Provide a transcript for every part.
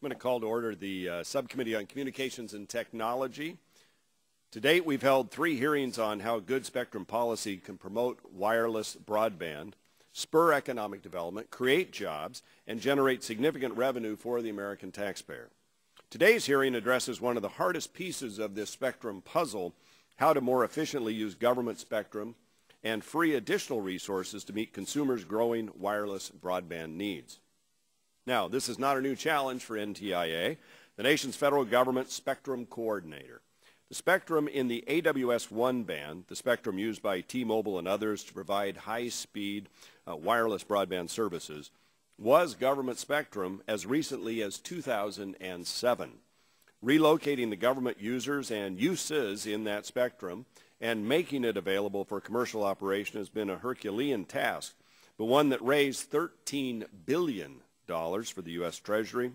I'm going to call to order the Subcommittee on Communications and Technology. To date, we've held 3 hearings on how good spectrum policy can promote wireless broadband, spur economic development, create jobs, and generate significant revenue for the American taxpayer. Today's hearing addresses one of the hardest pieces of this spectrum puzzle, how to more efficiently use government spectrum and free additional resources to meet consumers' growing wireless broadband needs. Now, this is not a new challenge for NTIA, the nation's federal government spectrum coordinator. The spectrum in the AWS-1 band, the spectrum used by T-Mobile and others to provide high-speed wireless broadband services, was government spectrum as recently as 2007. Relocating the government users and uses in that spectrum and making it available for commercial operation has been a Herculean task, but one that raised $13 billion for the U.S. Treasury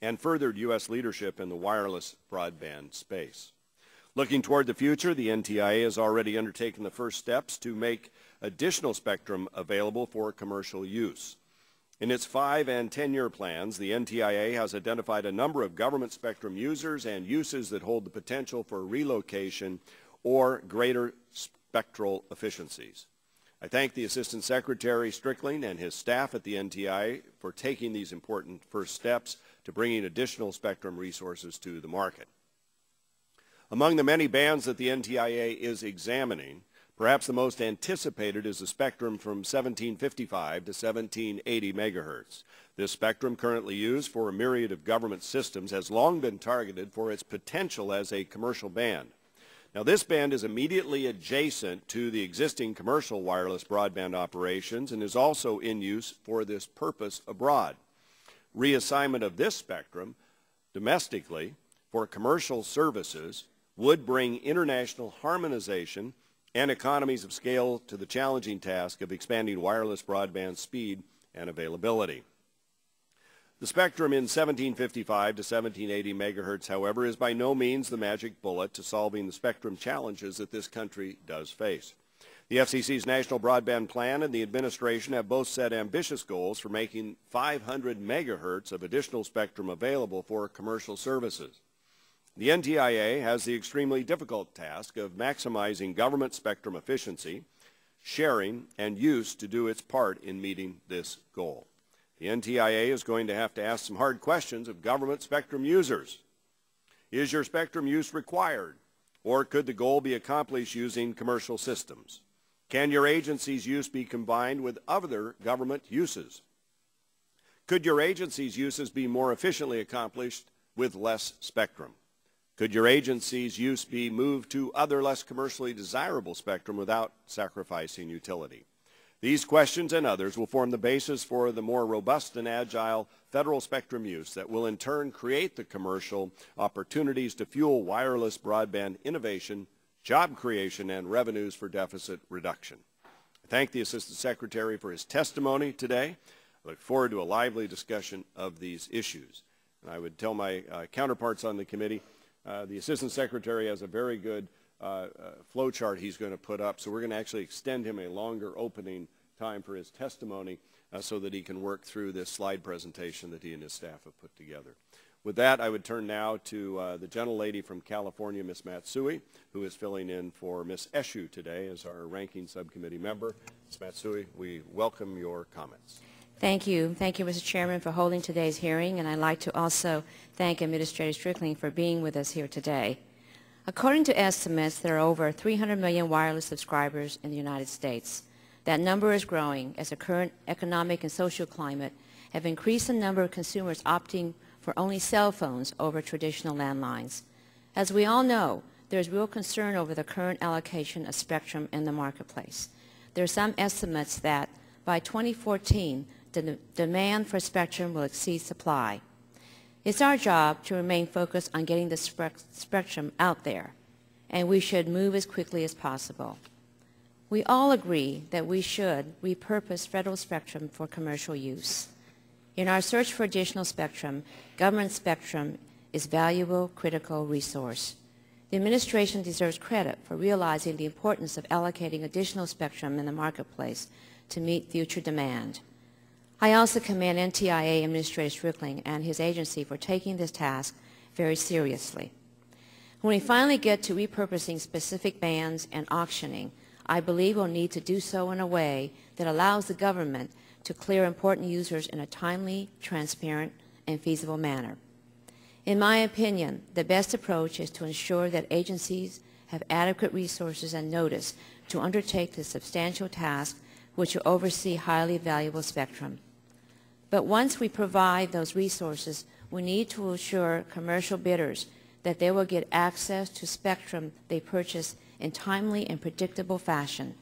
and furthered U.S. leadership in the wireless broadband space. Looking toward the future, the NTIA has already undertaken the first steps to make additional spectrum available for commercial use. In its 5- and 10-year plans, the NTIA has identified a number of government spectrum users and uses that hold the potential for relocation or greater spectral efficiencies. I thank the Assistant Secretary Strickling and his staff at the NTIA for taking these important first steps to bringing additional spectrum resources to the market. Among the many bands that the NTIA is examining, perhaps the most anticipated is the spectrum from 1755 to 1780 megahertz. This spectrum, currently used for a myriad of government systems, has long been targeted for its potential as a commercial band. Now, this band is immediately adjacent to the existing commercial wireless broadband operations and is also in use for this purpose abroad. Reassignment of this spectrum domestically for commercial services would bring international harmonization and economies of scale to the challenging task of expanding wireless broadband speed and availability. The spectrum in 1755 to 1780 megahertz, however, is by no means the magic bullet to solving the spectrum challenges that this country does face. The FCC's National Broadband Plan and the administration have both set ambitious goals for making 500 megahertz of additional spectrum available for commercial services. The NTIA has the extremely difficult task of maximizing government spectrum efficiency, sharing, and use to do its part in meeting this goal. The NTIA is going to have to ask some hard questions of government spectrum users. Is your spectrum use required, or could the goal be accomplished using commercial systems? Can your agency's use be combined with other government uses? Could your agency's uses be more efficiently accomplished with less spectrum? Could your agency's use be moved to other less commercially desirable spectrum without sacrificing utility? These questions and others will form the basis for the more robust and agile federal spectrum use that will in turn create the commercial opportunities to fuel wireless broadband innovation, job creation, and revenues for deficit reduction. I thank the Assistant Secretary for his testimony today. I look forward to a lively discussion of these issues. And I would tell my counterparts on the committee, the Assistant Secretary has a very good flow chart he's going to put up, so we're going to actually extend him a longer opening time for his testimony so that he can work through this slide presentation that he and his staff have put together. With that, I would turn now to the gentlelady from California, Ms. Matsui, who is filling in for Ms. Eshu today as our ranking subcommittee member. Ms. Matsui, we welcome your comments. Thank you. Thank you, Mr. Chairman, for holding today's hearing, and I'd like to also thank Administrator Strickling for being with us here today. According to estimates, there are over 300 million wireless subscribers in the United States. That number is growing as the current economic and social climate have increased the number of consumers opting for only cell phones over traditional landlines. As we all know, there is real concern over the current allocation of spectrum in the marketplace. There are some estimates that by 2014, the demand for spectrum will exceed supply. It's our job to remain focused on getting the spectrum out there, and we should move as quickly as possible. We all agree that we should repurpose federal spectrum for commercial use. In our search for additional spectrum, government spectrum is a valuable, critical resource. The administration deserves credit for realizing the importance of allocating additional spectrum in the marketplace to meet future demand. I also commend NTIA Administrator Strickling and his agency for taking this task very seriously. When we finally get to repurposing specific bands and auctioning, I believe we'll need to do so in a way that allows the government to clear important users in a timely, transparent, and feasible manner. In my opinion, the best approach is to ensure that agencies have adequate resources and notice to undertake the substantial task which will oversee highly valuable spectrum. But once we provide those resources, we need to assure commercial bidders that they will get access to spectrum they purchase in timely and predictable fashion.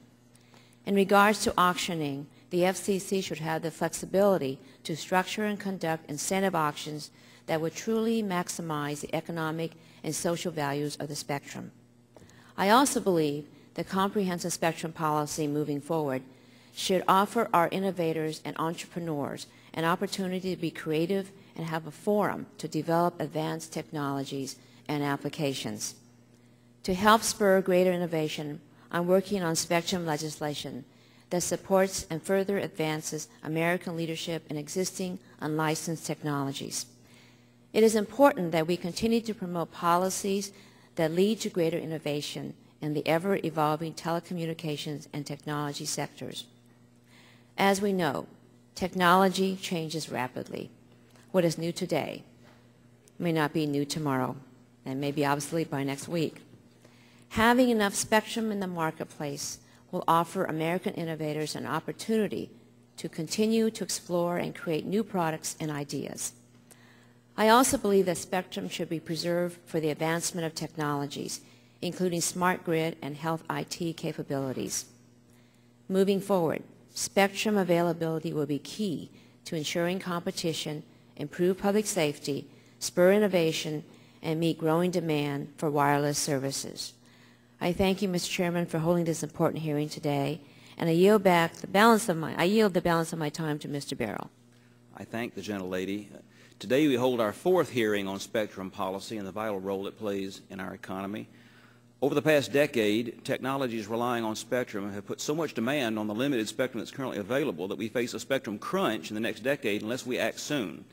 In regards to auctioning, the FCC should have the flexibility to structure and conduct incentive auctions that would truly maximize the economic and social values of the spectrum. I also believe the comprehensive spectrum policy moving forward should offer our innovators and entrepreneurs an opportunity to be creative and have a forum to develop advanced technologies and applications. To help spur greater innovation, I'm working on spectrum legislation that supports and further advances American leadership in existing unlicensed technologies. It is important that we continue to promote policies that lead to greater innovation in the ever-evolving telecommunications and technology sectors. As we know, technology changes rapidly. What is new today may not be new tomorrow and may be obsolete by next week. Having enough spectrum in the marketplace will offer American innovators an opportunity to continue to explore and create new products and ideas. I also believe that spectrum should be preserved for the advancement of technologies, including smart grid and health IT capabilities. Moving forward, spectrum availability will be key to ensuring competition, improve public safety, spur innovation, and meet growing demand for wireless services. I thank you, Mr. Chairman, for holding this important hearing today, and I yield the balance of my time to Mr. Barrow. I thank the gentlelady. Today we hold our fourth hearing on spectrum policy and the vital role it plays in our economy. Over the past decade, technologies relying on spectrum have put so much demand on the limited spectrum that's currently available that we face a spectrum crunch in the next decade unless we act soon.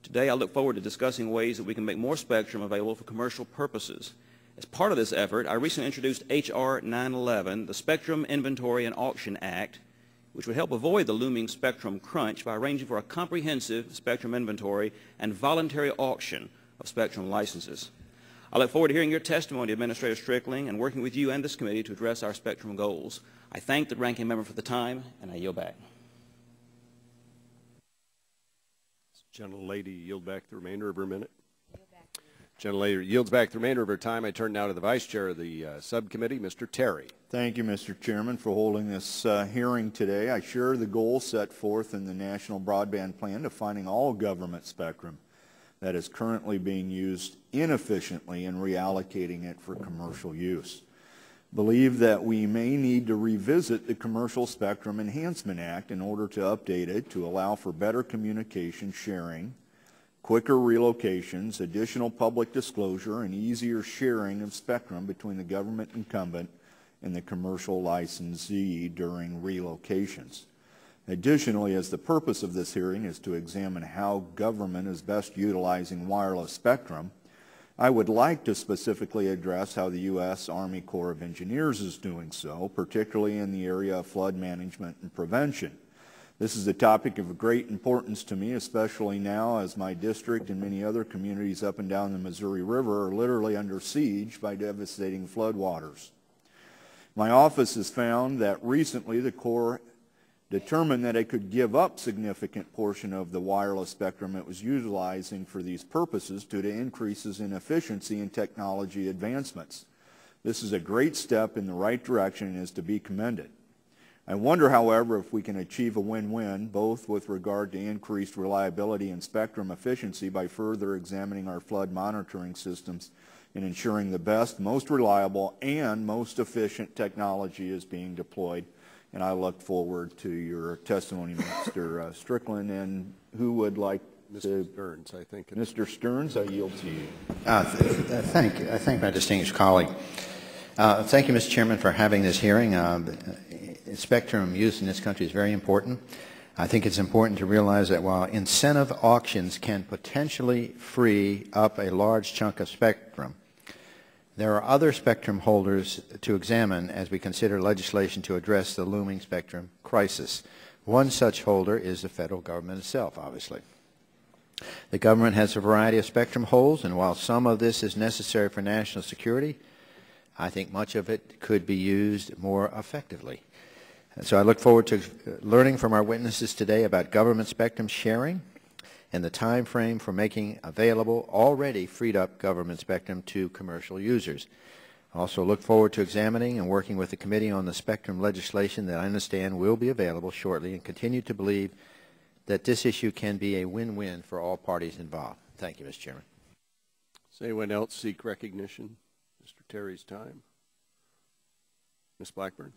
Today I look forward to discussing ways that we can make more spectrum available for commercial purposes. As part of this effort, I recently introduced H.R. 911, the Spectrum Inventory and Auction Act, which would help avoid the looming spectrum crunch by arranging for a comprehensive spectrum inventory and voluntary auction of spectrum licenses. I look forward to hearing your testimony, Administrator Strickling, and working with you and this committee to address our spectrum goals. I thank the ranking member for the time, and I yield back. Gentlelady yield back the remainder of her minute. Gentlelady yields back the remainder of her time. I turn now to the Vice Chair of the Subcommittee, Mr. Terry. Thank you, Mr. Chairman, for holding this hearing today. I share the goal set forth in the National Broadband Plan to finding all government spectrum that is currently being used inefficiently and reallocating it for commercial use. Believe that we may need to revisit the Commercial Spectrum Enhancement Act in order to update it to allow for better communication sharing, quicker relocations, additional public disclosure, and easier sharing of spectrum between the government incumbent and the commercial licensee during relocations. Additionally, as the purpose of this hearing is to examine how government is best utilizing wireless spectrum, I would like to specifically address how the U.S. Army Corps of Engineers is doing so, particularly in the area of flood management and prevention. This is a topic of great importance to me, especially now as my district and many other communities up and down the Missouri River are literally under siege by devastating floodwaters. My office has found that recently the Corps determined that it could give up significant portion of the wireless spectrum it was utilizing for these purposes due to increases in efficiency and technology advancements. This is a great step in the right direction and is to be commended. I wonder, however, if we can achieve a win-win, both with regard to increased reliability and spectrum efficiency by further examining our flood monitoring systems and ensuring the best, most reliable, and most efficient technology is being deployed. And I look forward to your testimony, Mr. Strickland. And who would like Mr. Stearns, I think. Mr. Stearns, I yield to you. Thank you. I thank my distinguished colleague. Thank you, Mr. Chairman, for having this hearing. Spectrum use in this country is very important. I think it's important to realize that while incentive auctions can potentially free up a large chunk of spectrum, there are other spectrum holders to examine as we consider legislation to address the looming spectrum crisis. One such holder is the federal government itself, obviously. The government has a variety of spectrum holds, and while some of this is necessary for national security, I think much of it could be used more effectively. And so I look forward to learning from our witnesses today about government spectrum sharing and the time frame for making available already freed up government spectrum to commercial users. I also look forward to examining and working with the committee on the spectrum legislation that I understand will be available shortly, and continue to believe that this issue can be a win-win for all parties involved. Thank you, Mr. Chairman. Does anyone else seek recognition? Mr. Terry's time. Ms. Blackburn.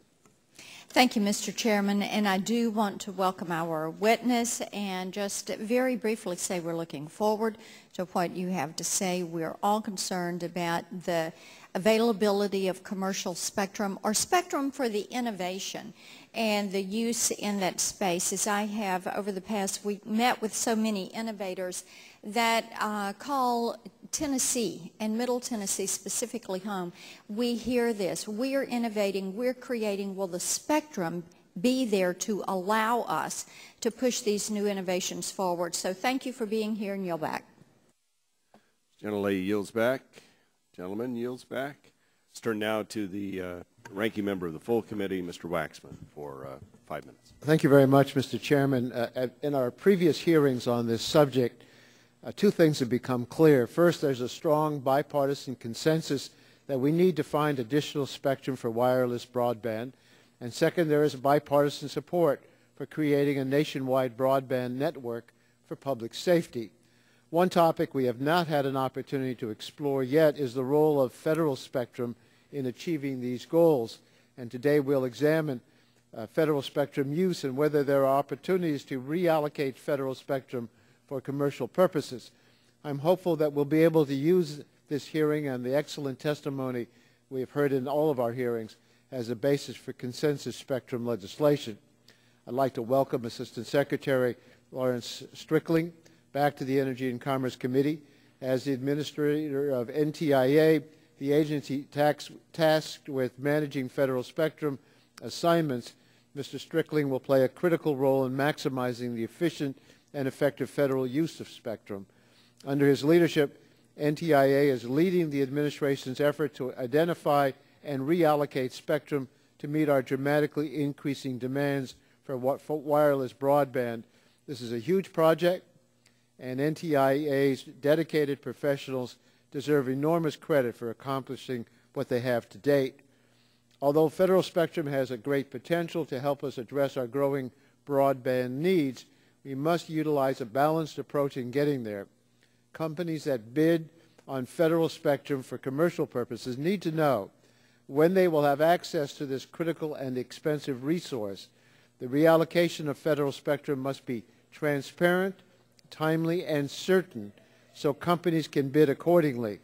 Thank you, Mr. Chairman, and I do want to welcome our witness and just very briefly say we're looking forward to what you have to say. We're all concerned about the availability of commercial spectrum or spectrum for the innovation and the use in that space. As I have over the past week met with so many innovators that call Tennessee and Middle Tennessee specifically home, we hear this. We are innovating, we're creating. Will the spectrum be there to allow us to push these new innovations forward? So thank you for being here, and yield back. Gentlelady yields back. Gentleman yields back. Let's turn now to the ranking member of the full committee, Mr. Waxman, for 5 minutes. Thank you very much, Mr. Chairman. In our previous hearings on this subject, two things have become clear. First, there's a strong bipartisan consensus that we need to find additional spectrum for wireless broadband. And second, there is bipartisan support for creating a nationwide broadband network for public safety. One topic we have not had an opportunity to explore yet is the role of federal spectrum in achieving these goals. And today we'll examine federal spectrum use and whether there are opportunities to reallocate federal spectrum for commercial purposes. I'm hopeful that we'll be able to use this hearing and the excellent testimony we have heard in all of our hearings as a basis for consensus spectrum legislation. I'd like to welcome Assistant Secretary Lawrence Strickling back to the Energy and Commerce Committee. As the administrator of NTIA, the agency tasked with managing federal spectrum assignments, Mr. Strickling will play a critical role in maximizing the efficient and effective federal use of spectrum. Under his leadership, NTIA is leading the administration's effort to identify and reallocate spectrum to meet our dramatically increasing demands for wireless broadband. This is a huge project, and NTIA's dedicated professionals deserve enormous credit for accomplishing what they have to date. Although federal spectrum has a great potential to help us address our growing broadband needs, we must utilize a balanced approach in getting there. Companies that bid on federal spectrum for commercial purposes need to know when they will have access to this critical and expensive resource. The reallocation of federal spectrum must be transparent, timely, and certain so companies can bid accordingly.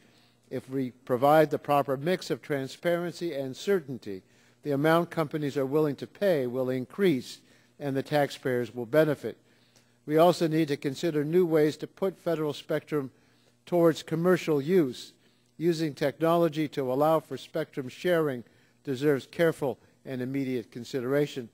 If we provide the proper mix of transparency and certainty, the amount companies are willing to pay will increase and the taxpayers will benefit. We also need to consider new ways to put federal spectrum towards commercial use. Using technology to allow for spectrum sharing deserves careful and immediate consideration.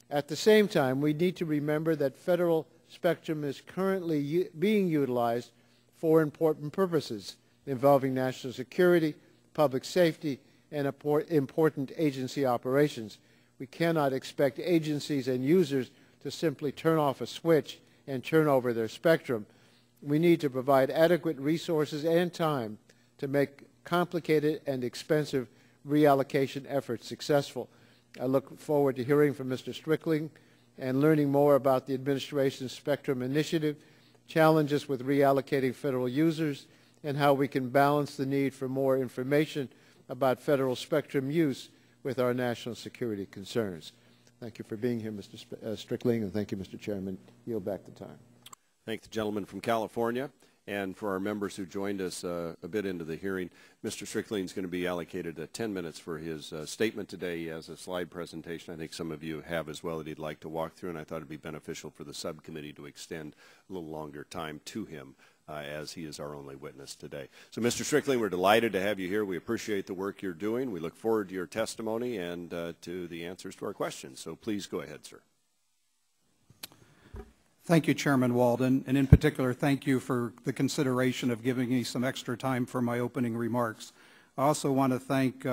At the same time, we need to remember that federal spectrum is currently being utilized for important purposes involving national security, public safety, and important agency operations. We cannot expect agencies and users to simply turn off a switch and turn over their spectrum. We need to provide adequate resources and time to make complicated and expensive reallocation efforts successful. I look forward to hearing from Mr. Strickling and learning more about the administration's spectrum initiative, challenges with reallocating federal users, and how we can balance the need for more information about federal spectrum use with our national security concerns. Thank you for being here, Mr. Strickling, and thank you, Mr. Chairman. Yield back the time. Thank the gentleman from California. And for our members who joined us a bit into the hearing, Mr. Strickling is going to be allocated 10 minutes for his statement today. He has a slide presentation I think some of you have as well that he'd like to walk through, and I thought it would be beneficial for the subcommittee to extend a little longer time to him as he is our only witness today. So, Mr. Strickling, we're delighted to have you here. We appreciate the work you're doing. We look forward to your testimony and to the answers to our questions. So please go ahead, sir. Thank you, Chairman Walden, and in particular, thank you for the consideration of giving me some extra time for my opening remarks. I also want to thank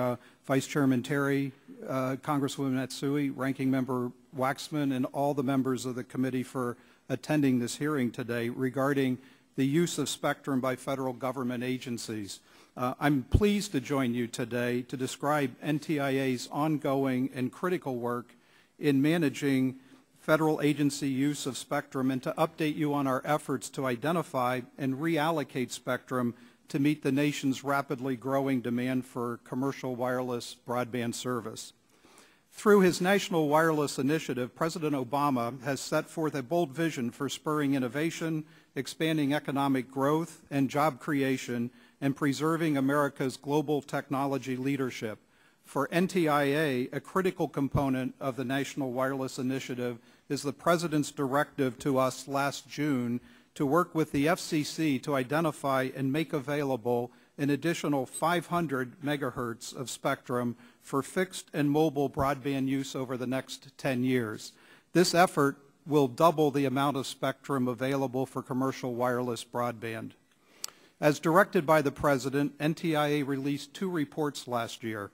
Vice Chairman Terry, Congresswoman Matsui, Ranking Member Waxman, and all the members of the committee for attending this hearing today regarding the use of spectrum by federal government agencies. I'm pleased to join you today to describe NTIA's ongoing and critical work in managing federal agency use of spectrum and to update you on our efforts to identify and reallocate spectrum to meet the nation's rapidly growing demand for commercial wireless broadband service. Through his National Wireless Initiative, President Obama has set forth a bold vision for spurring innovation, expanding economic growth and job creation, and preserving America's global technology leadership. For NTIA, a critical component of the National Wireless Initiative is the President's directive to us last June to work with the FCC to identify and make available an additional 500 megahertz of spectrum for fixed and mobile broadband use over the next 10 years. This effort will double the amount of spectrum available for commercial wireless broadband. As directed by the President, NTIA released 2 reports last year.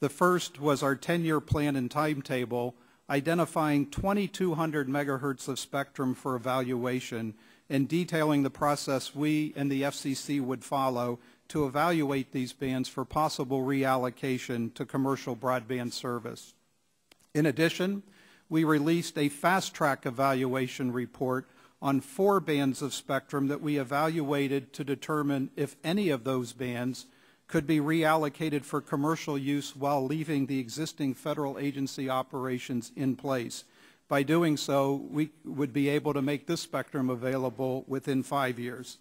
The first was our 10-year plan and timetable, identifying 2,200 megahertz of spectrum for evaluation and detailing the process we and the FCC would follow to evaluate these bands for possible reallocation to commercial broadband service. In addition, we released a fast-track evaluation report on 4 bands of spectrum that we evaluated to determine if any of those bands could be reallocated for commercial use while leaving the existing federal agency operations in place. By doing so, we would be able to make this spectrum available within 5 years.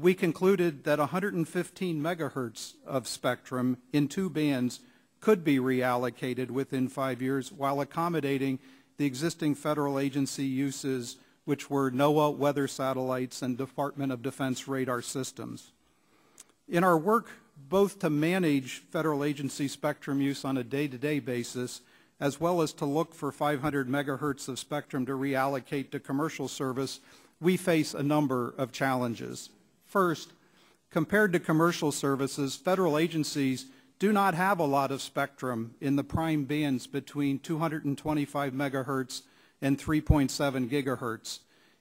We concluded that 115 megahertz of spectrum in 2 bands could be reallocated within 5 years while accommodating the existing federal agency uses, which were NOAA weather satellites and Department of Defense radar systems. In our work both to manage federal agency spectrum use on a day-to-day basis, as well as to look for 500 megahertz of spectrum to reallocate to commercial service, we face a number of challenges. First, compared to commercial services, federal agencies do not have a lot of spectrum in the prime bands between 225 megahertz and 3.7 gigahertz.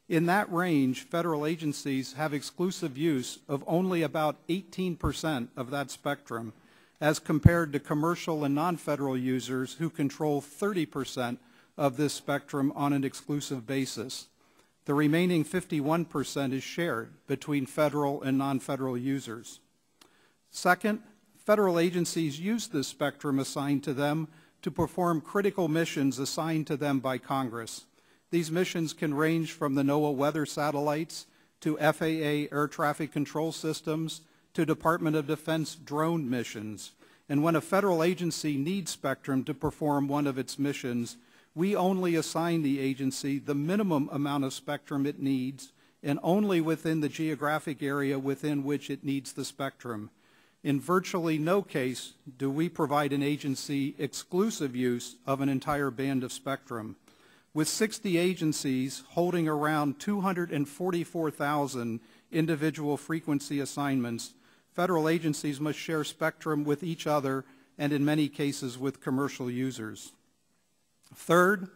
In that range, federal agencies have exclusive use of only about 18% of that spectrum, as compared to commercial and non-federal users who control 30% of this spectrum on an exclusive basis. The remaining 51% is shared between federal and non-federal users. Second, federal agencies use this spectrum assigned to them to perform critical missions assigned to them by Congress. These missions can range from the NOAA weather satellites to FAA air traffic control systems to Department of Defense drone missions. And when a federal agency needs spectrum to perform one of its missions, we only assign the agency the minimum amount of spectrum it needs and only within the geographic area within which it needs the spectrum. In virtually no case do we provide an agency exclusive use of an entire band of spectrum. With 60 agencies holding around 244,000 individual frequency assignments, federal agencies must share spectrum with each other and in many cases with commercial users. Third,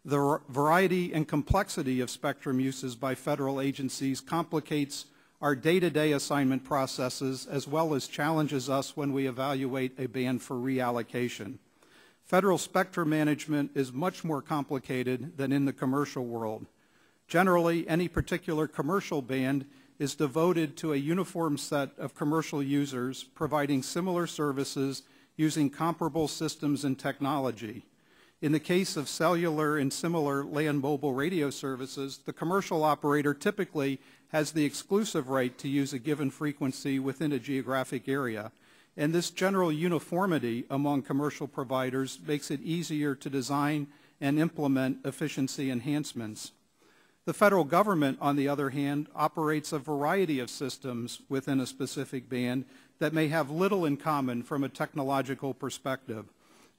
the variety and complexity of spectrum uses by federal agencies complicates our day-to-day assignment processes as well as challenges us when we evaluate a band for reallocation. Federal spectrum management is much more complicated than in the commercial world. Generally, any particular commercial band is devoted to a uniform set of commercial users providing similar services using comparable systems and technology. In the case of cellular and similar land mobile radio services, the commercial operator typically has the exclusive right to use a given frequency within a geographic area. And this general uniformity among commercial providers makes it easier to design and implement efficiency enhancements. The federal government, on the other hand, operates a variety of systems within a specific band that may have little in common from a technological perspective.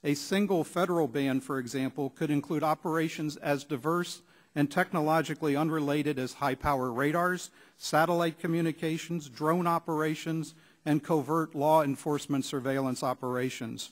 A single federal band, for example, could include operations as diverse and technologically unrelated as high-power radars, satellite communications, drone operations, and covert law enforcement surveillance operations.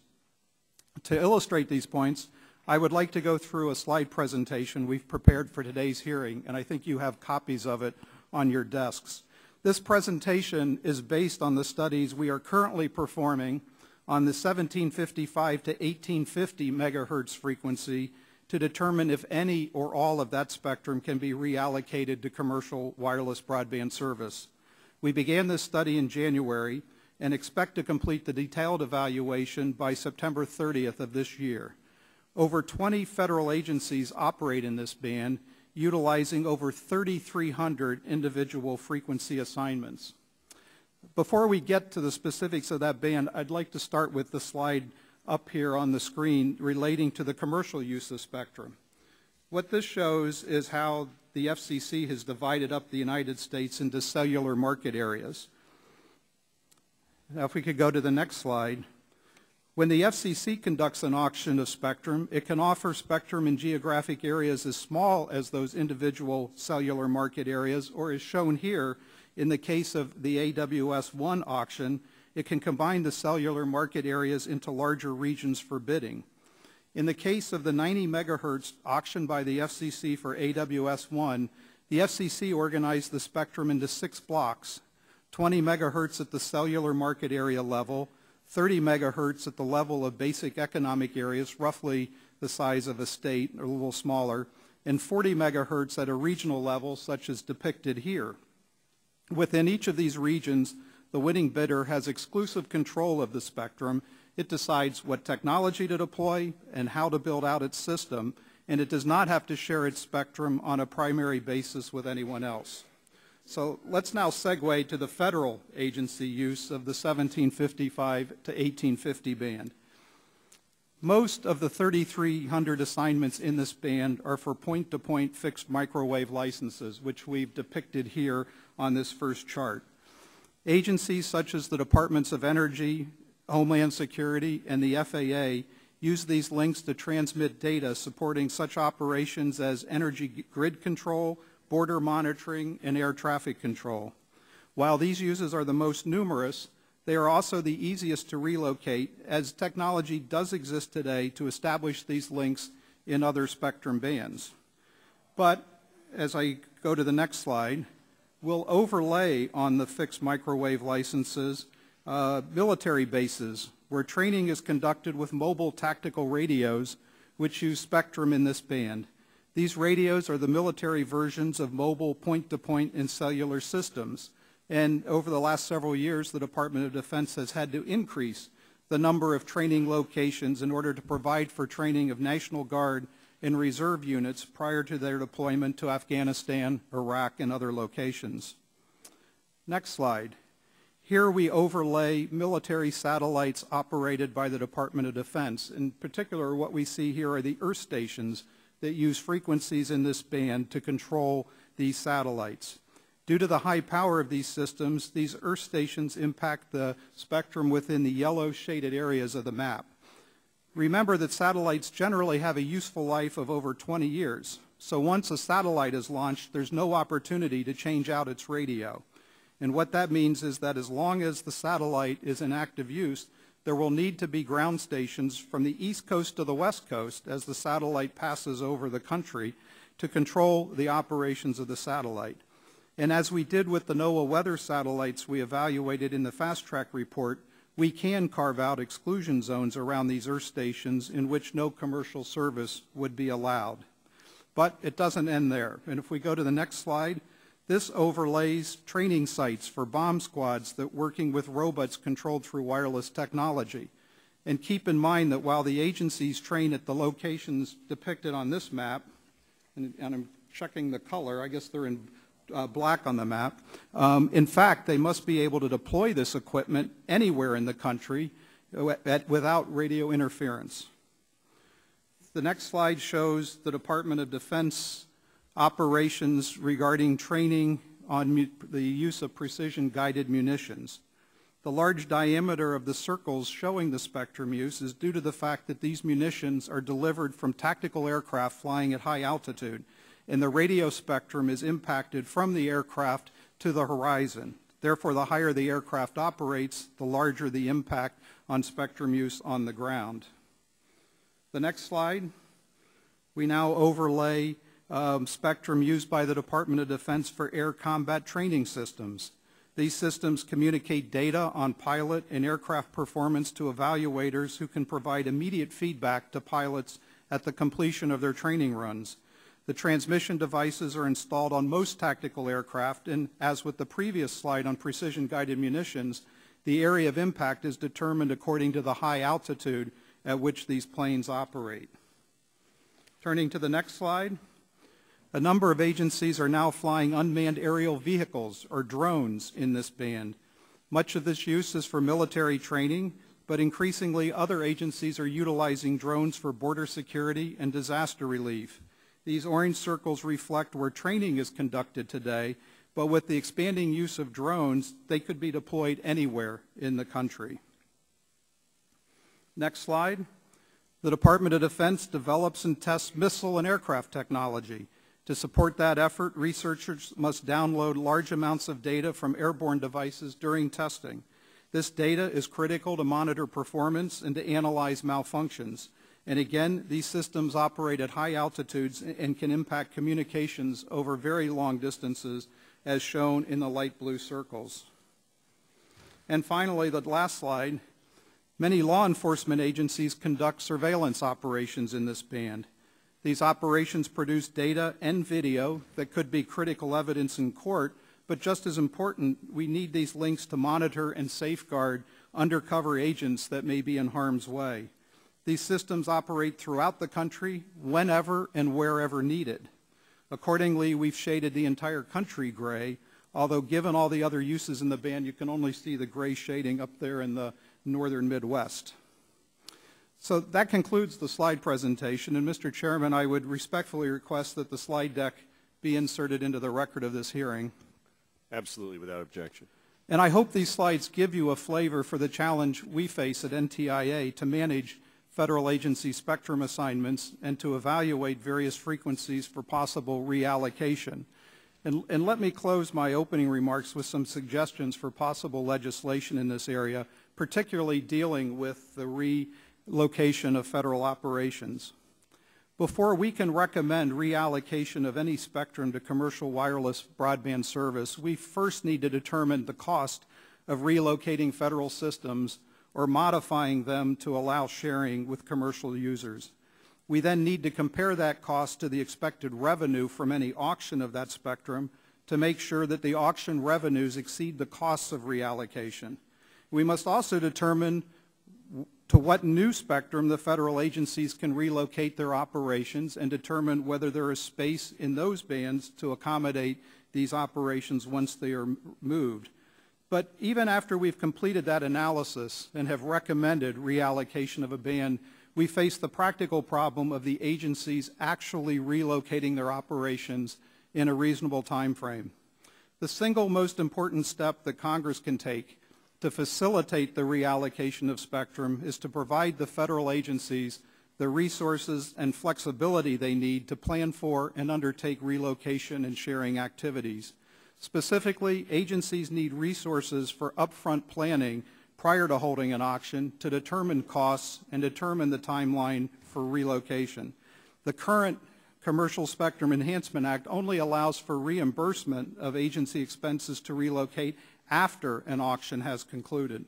To illustrate these points, I would like to go through a slide presentation we've prepared for today's hearing, and I think you have copies of it on your desks. This presentation is based on the studies we are currently performing on the 1755 to 1850 megahertz frequency to determine if any or all of that spectrum can be reallocated to commercial wireless broadband service. We began this study in January and expect to complete the detailed evaluation by September 30th of this year. Over 20 federal agencies operate in this band, utilizing over 3,300 individual frequency assignments. Before we get to the specifics of that band, I'd like to start with the slide up here on the screen relating to the commercial use of spectrum. What this shows is how the FCC has divided up the United States into cellular market areas. Now, if we could go to the next slide. When the FCC conducts an auction of spectrum, it can offer spectrum in geographic areas as small as those individual cellular market areas, or as shown here, in the case of the AWS-1 auction, it can combine the cellular market areas into larger regions for bidding. In the case of the 90 megahertz auction by the FCC for AWS-1, the FCC organized the spectrum into 6 blocks, 20 megahertz at the cellular market area level, 30 megahertz at the level of basic economic areas, roughly the size of a state or a little smaller, and 40 megahertz at a regional level, such as depicted here. Within each of these regions, the winning bidder has exclusive control of the spectrum. It decides what technology to deploy and how to build out its system, and it does not have to share its spectrum on a primary basis with anyone else. So let's now segue to the federal agency use of the 1755 to 1850 band. Most of the 3,300 assignments in this band are for point-to-point fixed microwave licenses, which we've depicted here on this first chart. Agencies such as the Departments of Energy, Homeland Security, and the FAA use these links to transmit data supporting such operations as energy grid control, border monitoring, and air traffic control. While these uses are the most numerous, they are also the easiest to relocate, as technology does exist today to establish these links in other spectrum bands. But as I go to the next slide, we'll overlay on the fixed microwave licenses military bases where training is conducted with mobile tactical radios which use spectrum in this band. These radios are the military versions of mobile point-to-point and cellular systems. And over the last several years, the Department of Defense has had to increase the number of training locations in order to provide for training of National Guard and reserve units prior to their deployment to Afghanistan, Iraq, and other locations. Next slide. Here we overlay military satellites operated by the Department of Defense. In particular, what we see here are the Earth stations that use frequencies in this band to control these satellites. Due to the high power of these systems, these Earth stations impact the spectrum within the yellow shaded areas of the map. Remember that satellites generally have a useful life of over 20 years. So once a satellite is launched, there's no opportunity to change out its radio. And what that means is that as long as the satellite is in active use, there will need to be ground stations from the east coast to the west coast as the satellite passes over the country to control the operations of the satellite. And as we did with the NOAA weather satellites we evaluated in the Fast Track report, we can carve out exclusion zones around these Earth stations in which no commercial service would be allowed. But it doesn't end there. And if we go to the next slide, this overlays training sites for bomb squads that working with robots controlled through wireless technology. And keep in mind that while the agencies train at the locations depicted on this map, and I'm checking the color, I guess they're in black on the map, in fact, they must be able to deploy this equipment anywhere in the country without radio interference. The next slide shows the Department of Defense operations regarding training on the use of precision-guided munitions. The large diameter of the circles showing the spectrum use is due to the fact that these munitions are delivered from tactical aircraft flying at high altitude, and the radio spectrum is impacted from the aircraft to the horizon. Therefore, the higher the aircraft operates, the larger the impact on spectrum use on the ground. The next slide, we now overlay spectrum used by the Department of Defense for air combat training systems. These systems communicate data on pilot and aircraft performance to evaluators who can provide immediate feedback to pilots at the completion of their training runs. The transmission devices are installed on most tactical aircraft, and as with the previous slide on precision-guided munitions, the area of impact is determined according to the high altitude at which these planes operate. Turning to the next slide, a number of agencies are now flying unmanned aerial vehicles, or drones, in this band. Much of this use is for military training, but increasingly other agencies are utilizing drones for border security and disaster relief. These orange circles reflect where training is conducted today, but with the expanding use of drones, they could be deployed anywhere in the country. Next slide. The Department of Defense develops and tests missile and aircraft technology. To support that effort, researchers must download large amounts of data from airborne devices during testing. This data is critical to monitor performance and to analyze malfunctions. And again, these systems operate at high altitudes and can impact communications over very long distances, as shown in the light blue circles. And finally, the last slide. Many law enforcement agencies conduct surveillance operations in this band. These operations produce data and video that could be critical evidence in court, but just as important, we need these links to monitor and safeguard undercover agents that may be in harm's way. These systems operate throughout the country, whenever and wherever needed. Accordingly, we've shaded the entire country gray, although given all the other uses in the band, you can only see the gray shading up there in the northern Midwest. So that concludes the slide presentation, and Mr. Chairman, I would respectfully request that the slide deck be inserted into the record of this hearing. Absolutely, without objection. And I hope these slides give you a flavor for the challenge we face at NTIA to manage federal agency spectrum assignments and to evaluate various frequencies for possible reallocation. And let me close my opening remarks with some suggestions for possible legislation in this area, particularly dealing with the relocation of federal operations. Before we can recommend reallocation of any spectrum to commercial wireless broadband service, we first need to determine the cost of relocating federal systems or modifying them to allow sharing with commercial users. We then need to compare that cost to the expected revenue from any auction of that spectrum to make sure that the auction revenues exceed the costs of reallocation. We must also determine to what new spectrum the federal agencies can relocate their operations and determine whether there is space in those bands to accommodate these operations once they are moved. But even after we've completed that analysis and have recommended reallocation of a band, we face the practical problem of the agencies actually relocating their operations in a reasonable time frame. The single most important step that Congress can take to facilitate the reallocation of spectrum is to provide the federal agencies the resources and flexibility they need to plan for and undertake relocation and sharing activities. Specifically, agencies need resources for upfront planning prior to holding an auction to determine costs and determine the timeline for relocation. The current Commercial Spectrum Enhancement Act only allows for reimbursement of agency expenses to relocate after an auction has concluded.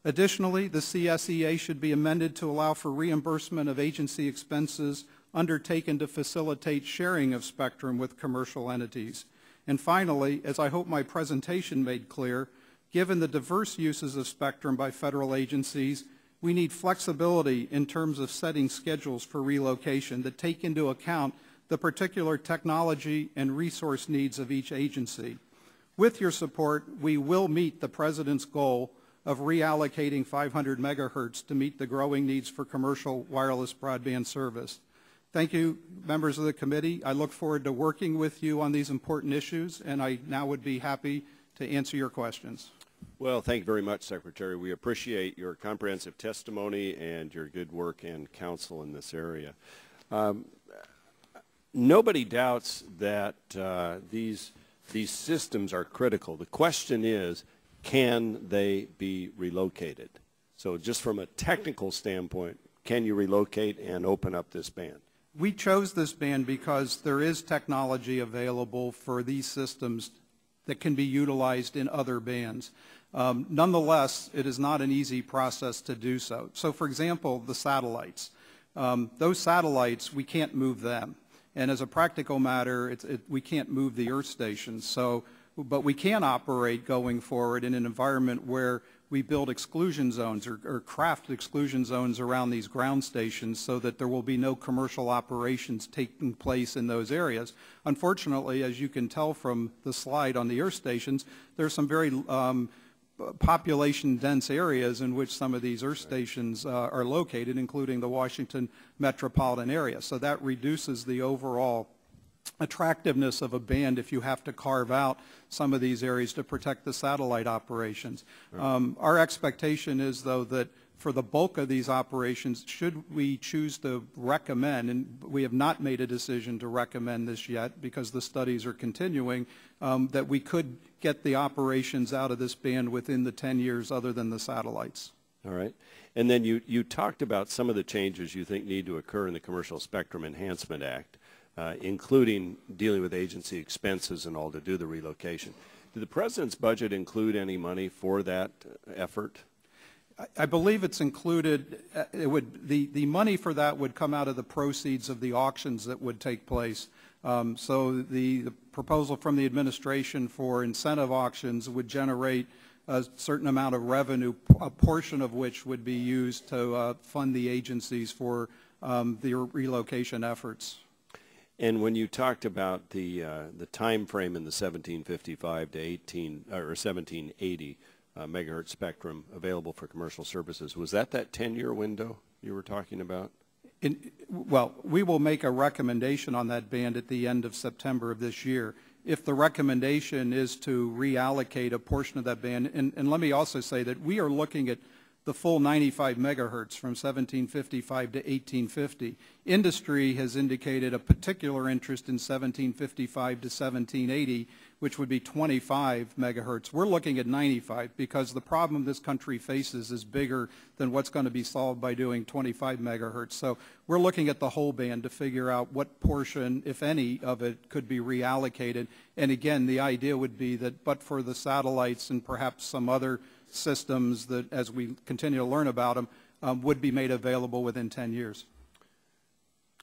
Additionally, the CSEA should be amended to allow for reimbursement of agency expenses undertaken to facilitate sharing of spectrum with commercial entities. And finally, as I hope my presentation made clear, given the diverse uses of spectrum by federal agencies, We need flexibility in terms of setting schedules for relocation that take into account the particular technology and resource needs of each agency. With your support, we will meet the President's goal of reallocating 500 megahertz to meet the growing needs for commercial wireless broadband service. Thank you, members of the committee. I look forward to working with you on these important issues, and I now would be happy to answer your questions. Well, thank you very much, Secretary. We appreciate your comprehensive testimony and your good work and counsel in this area. Nobody doubts that these systems are critical. The question is, can they be relocated? So just from a technical standpoint, can you relocate and open up this band? We chose this band because there is technology available for these systems that can be utilized in other bands. Nonetheless, it is not an easy process to do so. So, for example, the satellites. Those satellites, we can't move them. And as a practical matter, we can't move the Earth stations. But we can operate going forward in an environment where we build exclusion zones or craft exclusion zones around these ground stations so that there will be no commercial operations taking place in those areas. Unfortunately, as you can tell from the slide on the Earth stations, there's some very population-dense areas in which some of these Earth stations are located, including the Washington metropolitan area. So that reduces the overall attractiveness of a band if you have to carve out some of these areas to protect the satellite operations. Right. Our expectation is, though, that for the bulk of these operations, should we choose to recommend, and we have not made a decision to recommend this yet because the studies are continuing, that we could get the operations out of this band within the 10 years other than the satellites. All right. And then you talked about some of the changes you think need to occur in the Commercial Spectrum Enhancement Act, including dealing with agency expenses and all to do the relocation. Did the President's budget include any money for that effort? I believe it's included. The money for that would come out of the proceeds of the auctions that would take place. So the proposal from the administration for incentive auctions would generate a certain amount of revenue, a portion of which would be used to fund the agencies for the relocation efforts. And when you talked about the time frame in the 1755 to 1780 megahertz spectrum available for commercial services, was that 10-year window you were talking about? Well, we will make a recommendation on that band at the end of September of this year. If the recommendation is to reallocate a portion of that band, and let me also say that we are looking at the full 95 megahertz from 1755 to 1850. Industry has indicated a particular interest in 1755 to 1780, which would be 25 megahertz. We're looking at 95 because the problem this country faces is bigger than what's going to be solved by doing 25 megahertz. So we're looking at the whole band to figure out what portion, if any, of it could be reallocated. And again, the idea would be that but for the satellites and perhaps some other systems that, as we continue to learn about them, would be made available within 10 years.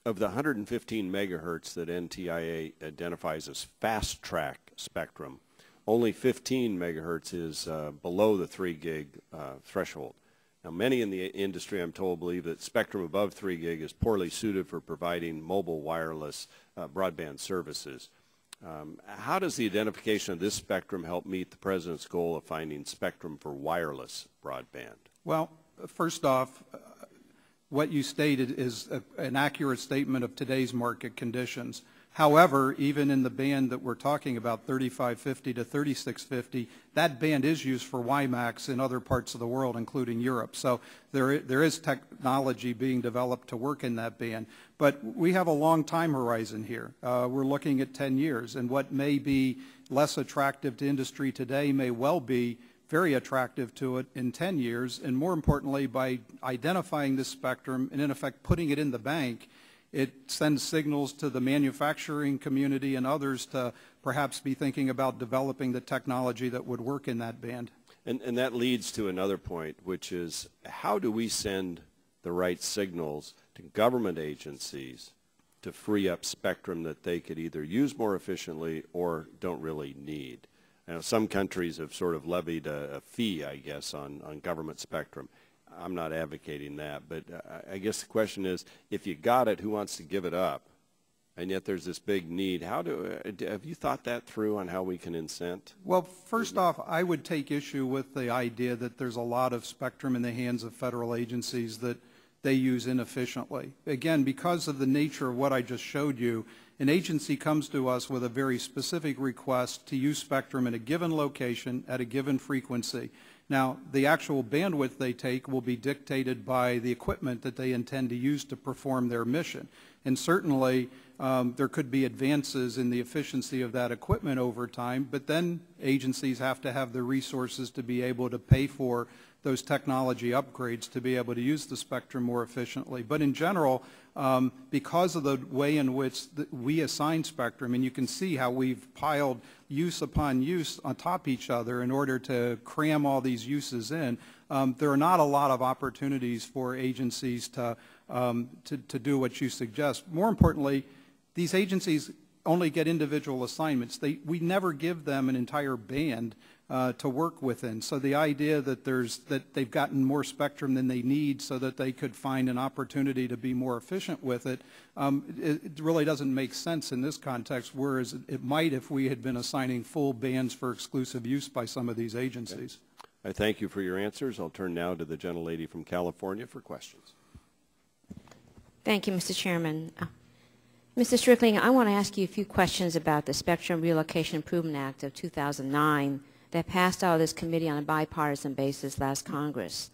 Of the 115 megahertz that NTIA identifies as fast-track spectrum, only 15 megahertz is below the 3 gig threshold. Now, many in the industry, I'm told, believe that spectrum above 3 gig is poorly suited for providing mobile wireless broadband services. How does the identification of this spectrum help meet the President's goal of finding spectrum for wireless broadband? Well, first off, what you stated is an accurate statement of today's market conditions. However, even in the band that we're talking about, 3550 to 3650, that band is used for WiMAX in other parts of the world, including Europe. So there is technology being developed to work in that band. But we have a long time horizon here. We're looking at 10 years, and what may be less attractive to industry today may well be very attractive to it in 10 years. And more importantly, by identifying this spectrum and in effect putting it in the bank, it sends signals to the manufacturing community and others to perhaps be thinking about developing the technology that would work in that band. And that leads to another point, which is how do we send the right signals to government agencies to free up spectrum that they could either use more efficiently or don't really need? Now, some countries have sort of levied a fee, I guess, on government spectrum. I'm not advocating that, but I guess the question is, if you got it, who wants to give it up? And yet there's this big need. Have you thought that through on how we can incent? Well, first off, I would take issue with the idea that there's a lot of spectrum in the hands of federal agencies that they use inefficiently. Again, because of the nature of what I just showed you, an agency comes to us with a very specific request to use spectrum in a given location at a given frequency. Now, the actual bandwidth they take will be dictated by the equipment that they intend to use to perform their mission. And certainly, there could be advances in the efficiency of that equipment over time, but then agencies have to have the resources to be able to pay for those technology upgrades to be able to use the spectrum more efficiently. But in general, because of the way in which we assign spectrum, and you can see how we've piled use upon use on top of each other in order to cram all these uses in, there are not a lot of opportunities for agencies to do what you suggest. More importantly, these agencies only get individual assignments. We never give them an entire band to work within. So the idea that they've gotten more spectrum than they need so that they could find an opportunity to be more efficient with it, it really doesn't make sense in this context, whereas it might if we had been assigning full bands for exclusive use by some of these agencies. Okay. I thank you for your answers. I'll turn now to the gentlelady from California for questions. Thank you, Mr. Chairman. Mr. Strickling, I want to ask you a few questions about the Spectrum Relocation Improvement Act of 2009 that passed out of this committee on a bipartisan basis last Congress.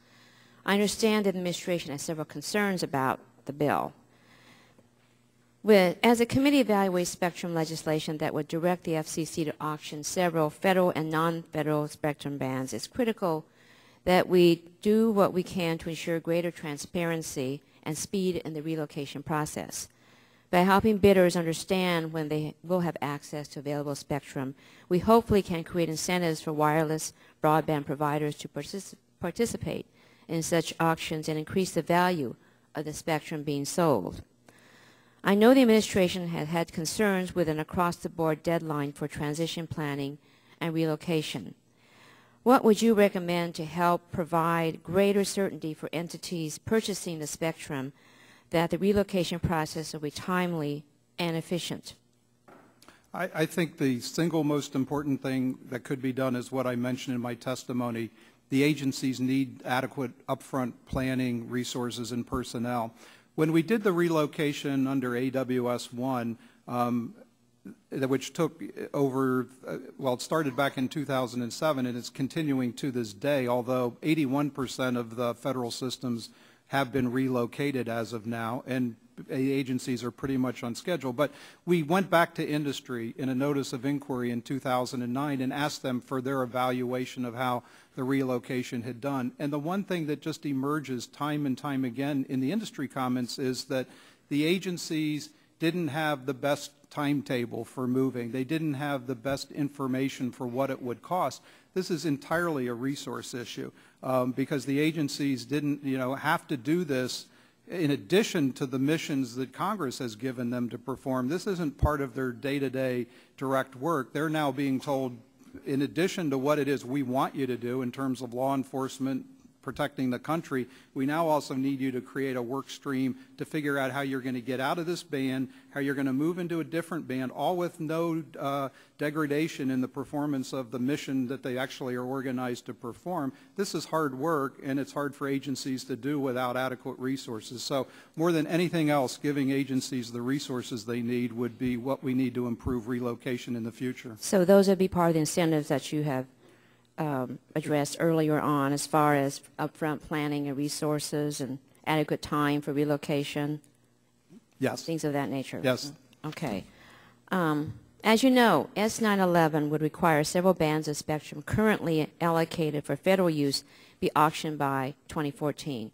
I understand the administration has several concerns about the bill. As the committee evaluates spectrum legislation that would direct the FCC to auction several federal and non-federal spectrum bands, it's critical that we do what we can to ensure greater transparency and speed in the relocation process. By helping bidders understand when they will have access to available spectrum, we hopefully can create incentives for wireless broadband providers to participate in such auctions and increase the value of the spectrum being sold. I know the administration has had concerns with an across-the-board deadline for transition planning and relocation. What would you recommend to help provide greater certainty for entities purchasing the spectrum that the relocation process will be timely and efficient? I think the single most important thing that could be done is what I mentioned in my testimony. The agencies need adequate upfront planning, resources, and personnel. When we did the relocation under AWS 1, which took over, well, it started back in 2007 and it's continuing to this day, although 81% of the federal systems have been relocated as of now, and agencies are pretty much on schedule. But we went back to industry in a notice of inquiry in 2009 and asked them for their evaluation of how the relocation had done. And the one thing that just emerges time and time again in the industry comments is that the agencies didn't have the best timetable for moving. They didn't have the best information for what it would cost. This is entirely a resource issue because the agencies didn't, have to do this in addition to the missions that Congress has given them to perform. This isn't part of their day-to-day direct work. They're now being told, in addition to what it is we want you to do in terms of law enforcement, protecting the country, we now also need you to create a work stream to figure out how you're going to get out of this band, how you're going to move into a different band, all with no degradation in the performance of the mission that they actually are organized to perform. This is hard work, and it's hard for agencies to do without adequate resources. So more than anything else, giving agencies the resources they need would be what we need to improve relocation in the future. So those would be part of the incentives that you have addressed earlier on as far as upfront planning and resources and adequate time for relocation? Yes. Things of that nature? Yes. Okay. As you know, S911 would require several bands of spectrum currently allocated for federal use be auctioned by 2014.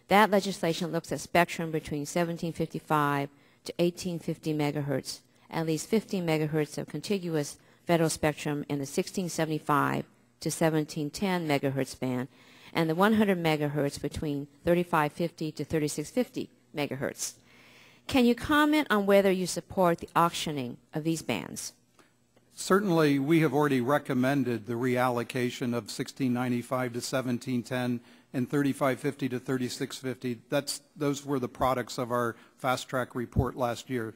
That legislation looks at spectrum between 1755 to 1850 megahertz, at least 15 megahertz of contiguous federal spectrum in the 1675 to 1710 megahertz band, and the 100 megahertz between 3550 to 3650 megahertz. Can you comment on whether you support the auctioning of these bands? Certainly, we have already recommended the reallocation of 1695 to 1710 and 3550 to 3650. Those were the products of our fast track report last year.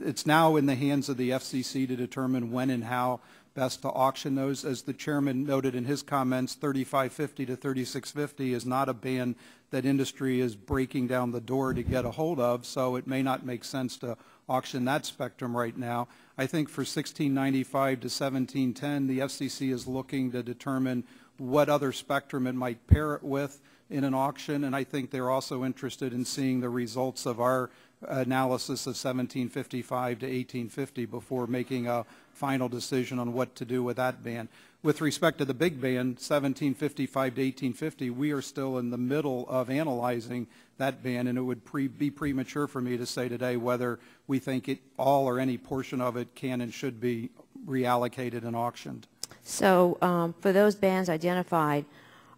It's now in the hands of the FCC to determine when and how best to auction those. As the chairman noted in his comments, 3550 to 3650 is not a band that industry is breaking down the door to get a hold of, so it may not make sense to auction that spectrum right now. I think for 1695 to 1710, the FCC is looking to determine what other spectrum it might pair it with in an auction, and I think they're also interested in seeing the results of our analysis of 1755 to 1850 before making a final decision on what to do with that band. With respect to the big band, 1755 to 1850, we are still in the middle of analyzing that band, and it would be premature for me to say today whether we think all or any portion of it can and should be reallocated and auctioned. So for those bands identified,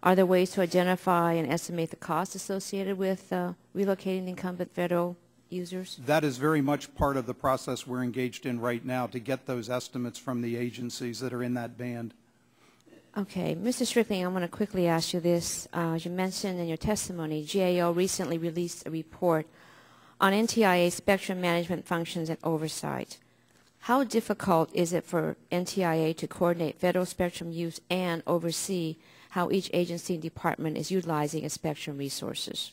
are there ways to identify and estimate the cost associated with relocating the incumbent federal users? That is very much part of the process we're engaged in right now to get those estimates from the agencies that are in that band. Okay. Mr. Strickling, I want to quickly ask you this. As you mentioned in your testimony, GAO recently released a report on NTIA spectrum management functions and oversight. How difficult is it for NTIA to coordinate federal spectrum use and oversee how each agency and department is utilizing its spectrum resources?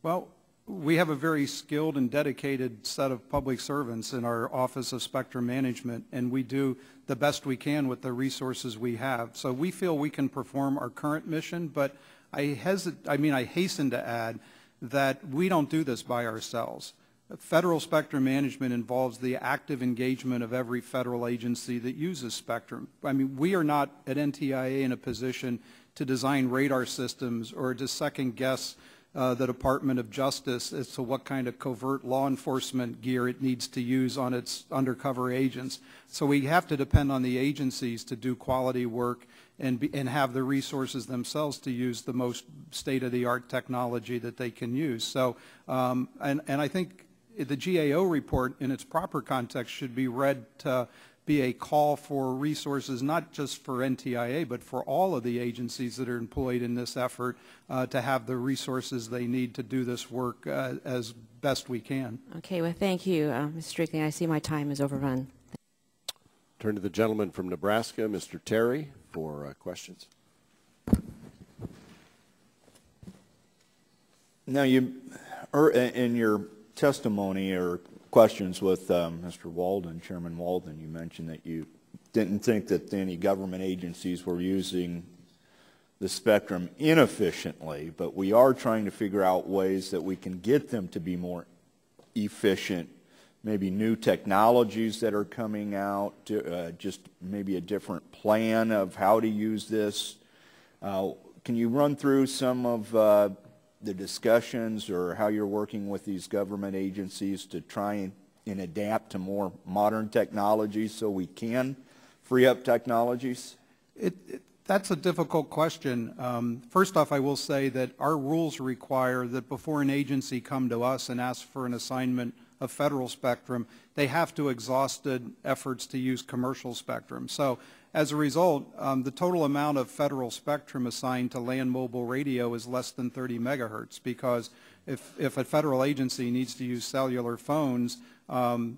Well, we have a very skilled and dedicated set of public servants in our Office of Spectrum Management, and we do the best we can with the resources we have. So we feel we can perform our current mission, but I hasten to add that we don't do this by ourselves. Federal spectrum management involves the active engagement of every federal agency that uses spectrum. We are not at NTIA in a position to design radar systems or to second guess the Department of Justice as to what kind of covert law enforcement gear it needs to use on its undercover agents. So we have to depend on the agencies to do quality work and have the resources themselves to use the most state-of-the-art technology that they can use. So, and I think the GAO report in its proper context should be read to be a call for resources, not just for NTIA, but for all of the agencies that are employed in this effort to have the resources they need to do this work as best we can. Okay, well, thank you, Mr. Strickling. I see my time is overrun. Turn to the gentleman from Nebraska, Mr. Terry, for questions. Now, in your testimony or questions with Mr. Walden, Chairman Walden, you mentioned that you didn't think that any government agencies were using the spectrum inefficiently, but we are trying to figure out ways that we can get them to be more efficient, maybe new technologies that are coming out, just maybe a different plan of how to use this. Can you run through some of the discussions or how you're working with these government agencies to try and adapt to more modern technologies so we can free up technologies? That's a difficult question. First off, I will say that our rules require that before an agency come to us and ask for an assignment of federal spectrum, they have to exhaust efforts to use commercial spectrum. So as a result, the total amount of federal spectrum assigned to land mobile radio is less than 30 megahertz, because if a federal agency needs to use cellular phones,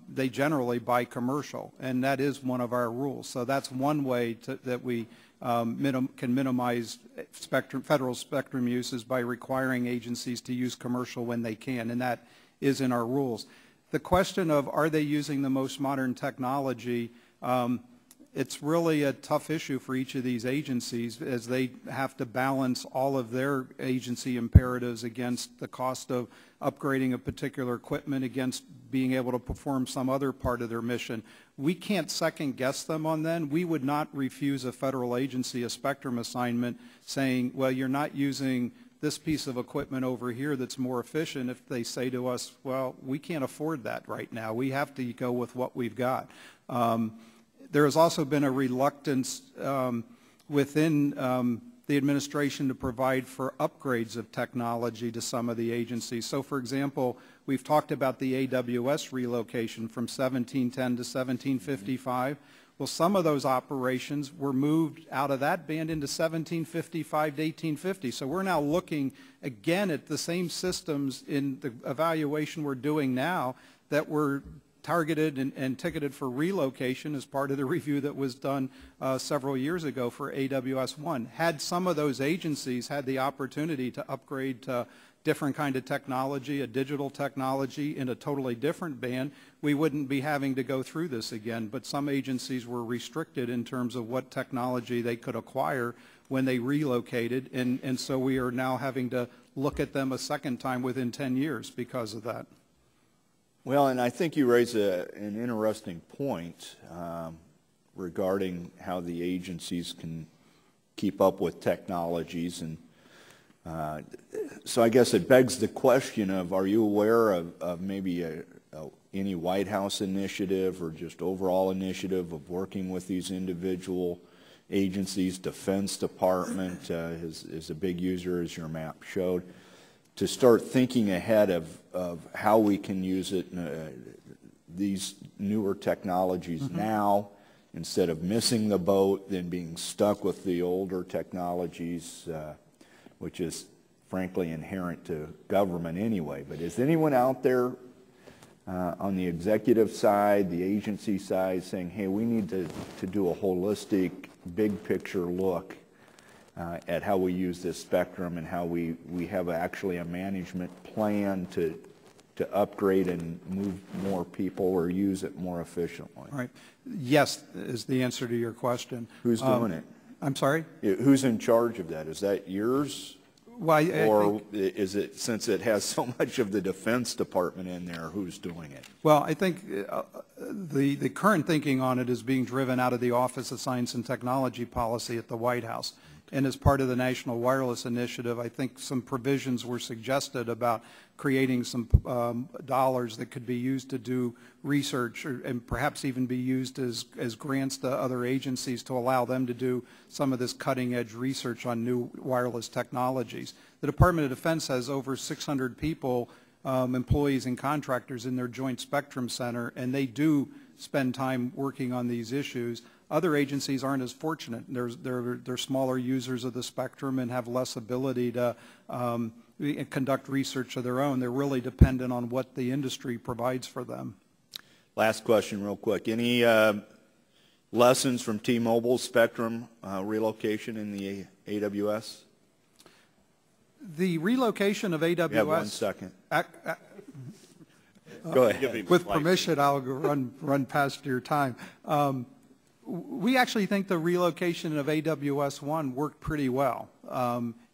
they generally buy commercial, and that is one of our rules. So that's one way that we can minimize federal spectrum uses, by requiring agencies to use commercial when they can, and that is in our rules. The question of are they using the most modern technology, it's really a tough issue for each of these agencies, as they have to balance all of their agency imperatives against the cost of upgrading a particular equipment, against being able to perform some other part of their mission. We can't second guess them on that. We would not refuse a federal agency a spectrum assignment saying, well, you're not using this piece of equipment over here that's more efficient, if they say to us, well, we can't afford that right now. We have to go with what we've got. There has also been a reluctance within the administration to provide for upgrades of technology to some of the agencies. So, for example, we've talked about the AWS relocation from 1710 to 1755. Well, some of those operations were moved out of that band into 1755 to 1850. So we're now looking again at the same systems in the evaluation we're doing now that were targeted and ticketed for relocation as part of the review that was done several years ago for AWS-1. Had some of those agencies had the opportunity to upgrade to different kind of technology, a digital technology in a totally different band, we wouldn't be having to go through this again. But some agencies were restricted in terms of what technology they could acquire when they relocated, and so we are now having to look at them a second time within 10 years because of that. Well, and I think you raise an interesting point regarding how the agencies can keep up with technologies. And so I guess it begs the question of, are you aware of maybe any White House initiative or just overall initiative of working with these individual agencies? Defense Department is a big user, as your map showed, to start thinking ahead of how we can use it, these newer technologies now, instead of missing the boat, then being stuck with the older technologies, which is frankly inherent to government anyway. But is anyone out there on the executive side, the agency side, saying, hey, we need to do a holistic, big picture look at how we use this spectrum and how we have actually a management plan to upgrade and move more people or use it more efficiently? Right. Yes is the answer to your question. Who's doing it? I'm sorry? Who's in charge of that? Is that yours? Well, or is it, since it has so much of the Defense Department in there, who's doing it? Well, I think the current thinking on it is being driven out of the Office of Science and Technology policy at the White House. And as part of the National Wireless Initiative, I think some provisions were suggested about creating some dollars that could be used to do research and perhaps even be used as grants to other agencies to allow them to do some of this cutting-edge research on new wireless technologies. The Department of Defense has over 600 people, employees and contractors in their Joint Spectrum Center, and they do spend time working on these issues. Other agencies aren't as fortunate. They're smaller users of the spectrum and have less ability to conduct research of their own. They're really dependent on what the industry provides for them. Last question real quick. Any lessons from T-Mobile's spectrum relocation in the AWS? The relocation of AWS... You have 1 second. Go ahead. With permission, I'll run past your time. We actually think the relocation of AWS-1 worked pretty well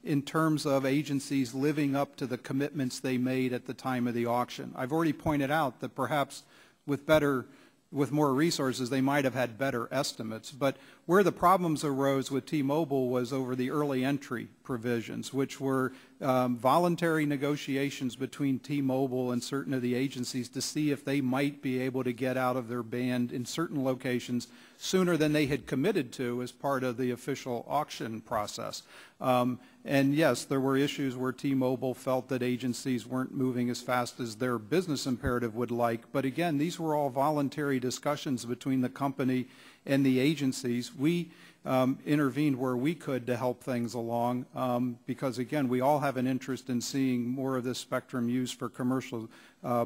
in terms of agencies living up to the commitments they made at the time of the auction. I've already pointed out that perhaps with more resources, they might have had better estimates. But where the problems arose with T-Mobile was over the early entry provisions, which were voluntary negotiations between T-Mobile and certain of the agencies to see if they might be able to get out of their band in certain locations sooner than they had committed to as part of the official auction process. And yes, there were issues where T-Mobile felt that agencies weren't moving as fast as their business imperative would like. But again, these were all voluntary discussions between the company and the agencies. We intervened where we could to help things along because, again, we all have an interest in seeing more of this spectrum used for commercial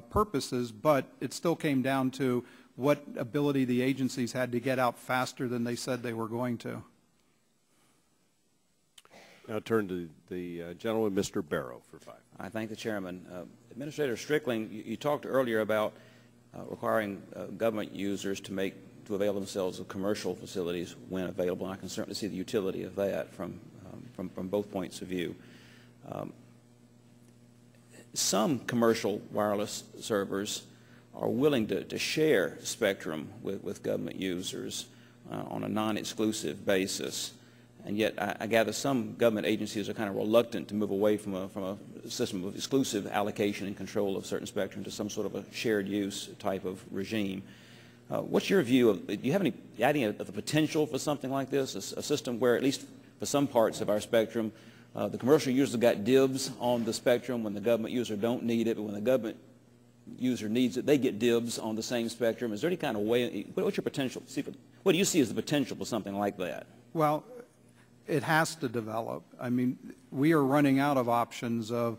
purposes, but it still came down to what ability the agencies had to get out faster than they said they were going to. Now turn to the gentleman, Mr. Barrow, for 5. I thank the chairman. Administrator Strickling, you talked earlier about requiring government users to avail themselves of commercial facilities when available, and I can certainly see the utility of that from both points of view. Some commercial wireless servers are willing to share spectrum with government users on a non-exclusive basis. And yet, I gather some government agencies are kind of reluctant to move away from a system of exclusive allocation and control of certain spectrum to some sort of a shared use type of regime. What's your view of, do you have any idea of the potential for something like this, a system where at least for some parts of our spectrum, the commercial users got dibs on the spectrum when the government user don't need it, but when the government user needs it, they get dibs on the same spectrum? Is there any kind of way, what's your potential? What do you see as the potential for something like that? Well, it has to develop. I mean, we are running out of options of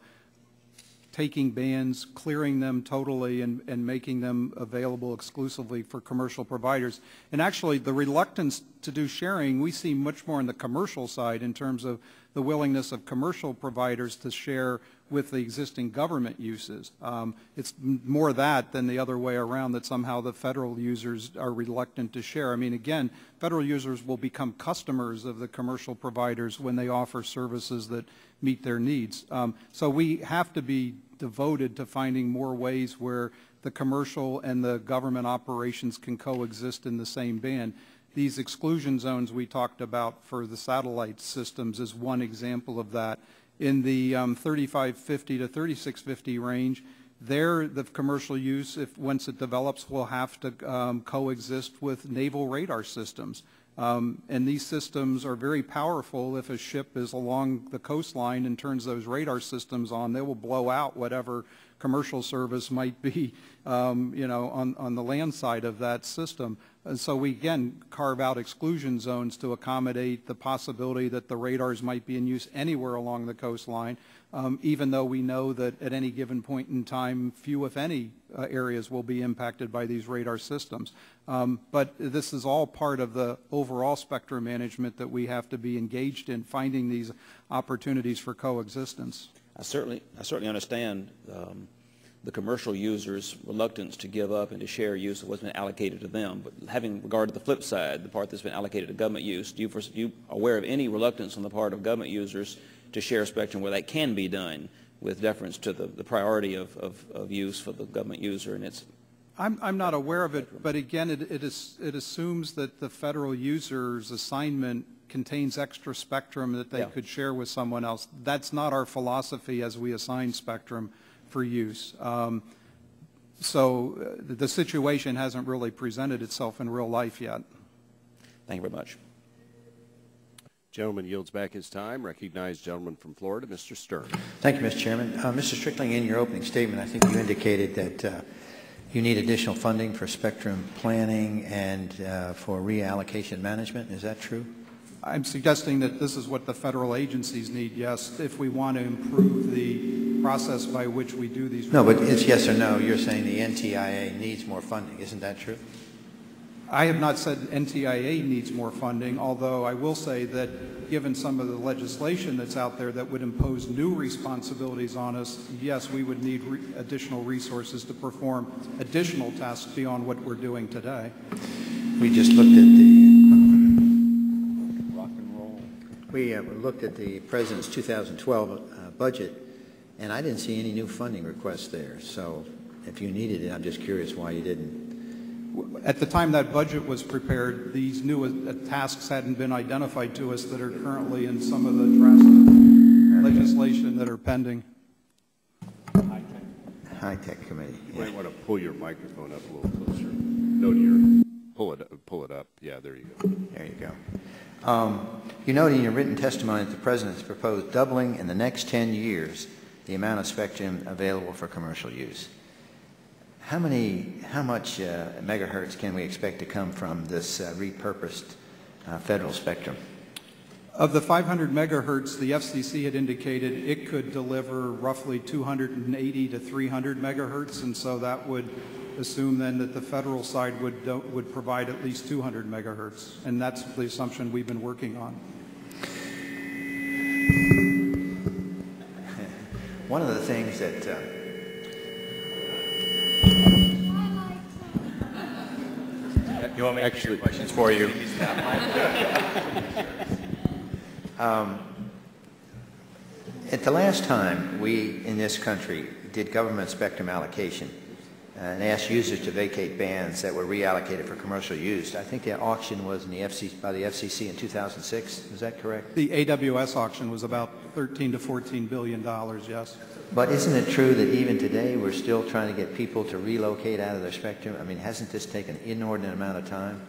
taking bands, clearing them totally, and making them available exclusively for commercial providers. And actually, the reluctance to do sharing, we see much more on the commercial side in terms of the willingness of commercial providers to share with the existing government uses. It's more that than the other way around, that somehow the federal users are reluctant to share. I mean, again, federal users will become customers of the commercial providers when they offer services that meet their needs. So we have to be devoted to finding more ways where the commercial and the government operations can coexist in the same band. These exclusion zones we talked about for the satellite systems is one example of that. In the 3550 to 3650 range, there the commercial use, once it develops, will have to coexist with naval radar systems. And these systems are very powerful. If a ship is along the coastline and turns those radar systems on, they will blow out whatever commercial service might be, you know, on the land side of that system. And so we, again, carve out exclusion zones to accommodate the possibility that the radars might be in use anywhere along the coastline, even though we know that at any given point in time, few, if any, areas will be impacted by these radar systems. But this is all part of the overall spectrum management that we have to be engaged in, finding these opportunities for coexistence. I certainly understand the commercial users' reluctance to give up and to share use of what's been allocated to them. But having regard to the flip side, the part that's been allocated to government use, are you aware of any reluctance on the part of government users to share spectrum where that can be done with deference to the priority of use for the government user? And it's I'm not aware of it, but again, it assumes that the federal user's assignment contains extra spectrum that they could share with someone else. That's not our philosophy as we assign spectrum for use. So the situation hasn't really presented itself in real life yet. Thank you very much. Gentleman yields back his time. Recognized gentleman from Florida, Mr. Stern. Thank you, Mr. Chairman. Mr. Strickling, in your opening statement, I think you indicated that you need additional funding for spectrum planning and for reallocation management. Is that true? I'm suggesting that this is what the federal agencies need, yes, if we want to improve the process by which we do these. No, but it's yes or no. You're saying the NTIA needs more funding. Isn't that true? I have not said NTIA needs more funding, although I will say that given some of the legislation that's out there that would impose new responsibilities on us, yes, we would need additional resources to perform additional tasks beyond what we're doing today. We just looked at the We looked at the President's 2012 budget, and I didn't see any new funding requests there. So if you needed it, I'm just curious why you didn't. At the time that budget was prepared, these new tasks hadn't been identified to us that are currently in some of the draft legislation that are pending. High-tech committee. You might want to pull your microphone up a little closer. No, to your, pull it up. Yeah, there you go. There you go. You note in your written testimony that the President has proposed doubling in the next 10 years the amount of spectrum available for commercial use. How much megahertz can we expect to come from this repurposed federal spectrum? Of the 500 megahertz, the FCC had indicated it could deliver roughly 280 to 300 megahertz, and so that would assume then that the federal side would provide at least 200 megahertz, and that's the assumption we've been working on. One of the things that you want me to actually questions for you? At the last time we in this country did government spectrum allocation and asked users to vacate bands that were reallocated for commercial use, I think the auction was in the by the FCC in 2006. Is that correct? The AWS auction was about $13 to $14 billion, yes. But isn't it true that even today we're still trying to get people to relocate out of their spectrum? I mean, hasn't this taken an inordinate amount of time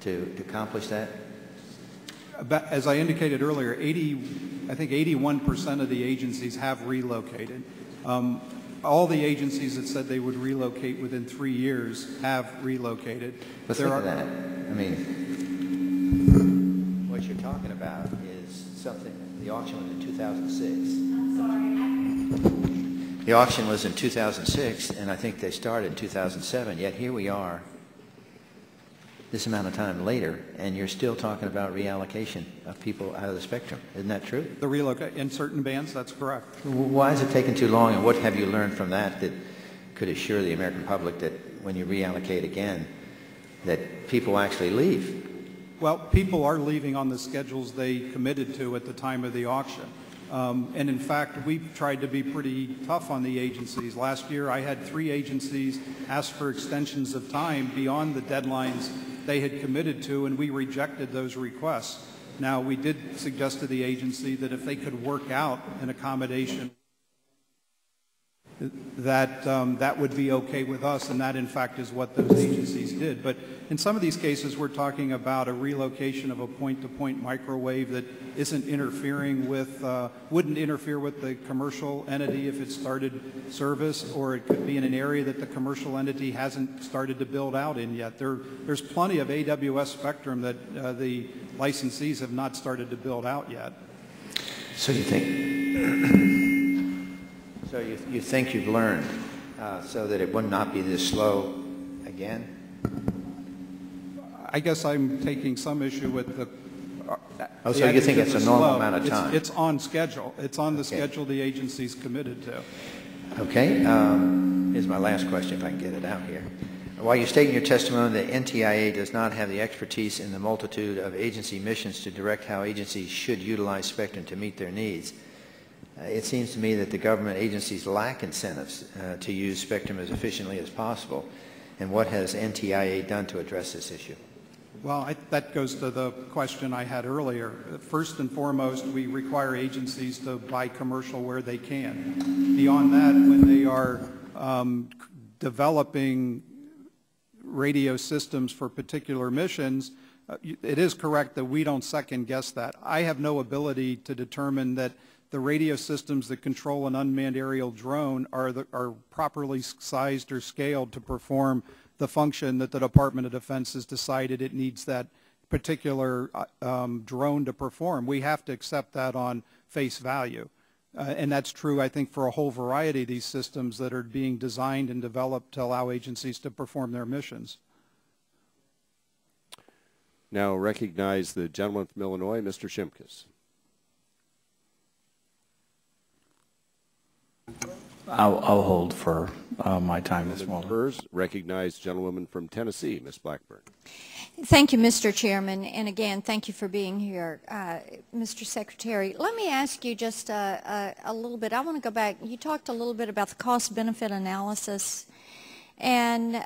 to accomplish that? As I indicated earlier, I think 81% of the agencies have relocated. all the agencies that said they would relocate within 3 years have relocated. But think of that. I mean, what you're talking about is something, the auction was in 2006. The auction was in 2006, and I think they started in 2007, yet here we are this amount of time later, and you're still talking about reallocation of people out of the spectrum. Isn't that true? The relocate in certain bands, that's correct. Why is it taking too long, and what have you learned from that that could assure the American public that when you reallocate again, that people actually leave? Well, people are leaving on the schedules they committed to at the time of the auction. And in fact, we've tried to be pretty tough on the agencies. Last year, I had 3 agencies ask for extensions of time beyond the deadlines they had committed to, and we rejected those requests. Now, we did suggest to the agency that if they could work out an accommodation, that would be okay with us, and that in fact is what those agencies did. But in some of these cases, we're talking about a relocation of a point-to-point microwave that isn't interfering with, wouldn't interfere with the commercial entity if it started service, or it could be in an area that the commercial entity hasn't started to build out in yet. There's plenty of AWS spectrum that the licensees have not started to build out yet. So you think... So you think you've learned so that it would not be this slow again? I guess I'm taking some issue with the... Oh, so you think it's a normal amount of time? It's on schedule. It's on the schedule the agency's committed to. Okay. Here's my last question, if I can get it out here. While you state in your testimony that NTIA does not have the expertise in the multitude of agency missions to direct how agencies should utilize spectrum to meet their needs, it seems to me that the government agencies lack incentives to use spectrum as efficiently as possible. And what has NTIA done to address this issue? Well, that goes to the question I had earlier. First and foremost, we require agencies to buy commercial where they can. Beyond that, when they are developing radio systems for particular missions, it is correct that we don't second guess that. I have no ability to determine that the radio systems that control an unmanned aerial drone are properly sized or scaled to perform the function that the Department of Defense has decided it needs that particular drone to perform. We have to accept that on face value. And that's true, I think, for a whole variety of these systems that are being designed and developed to allow agencies to perform their missions. Now recognize the gentleman from Illinois, Mr. Shimkus. I'll hold for my time this morning. Recognize gentlewoman from Tennessee, Ms. Blackburn. Thank you, Mr. Chairman, and again, thank you for being here. Mr. Secretary, let me ask you just a little bit. I want to go back. You talked a little bit about the cost-benefit analysis and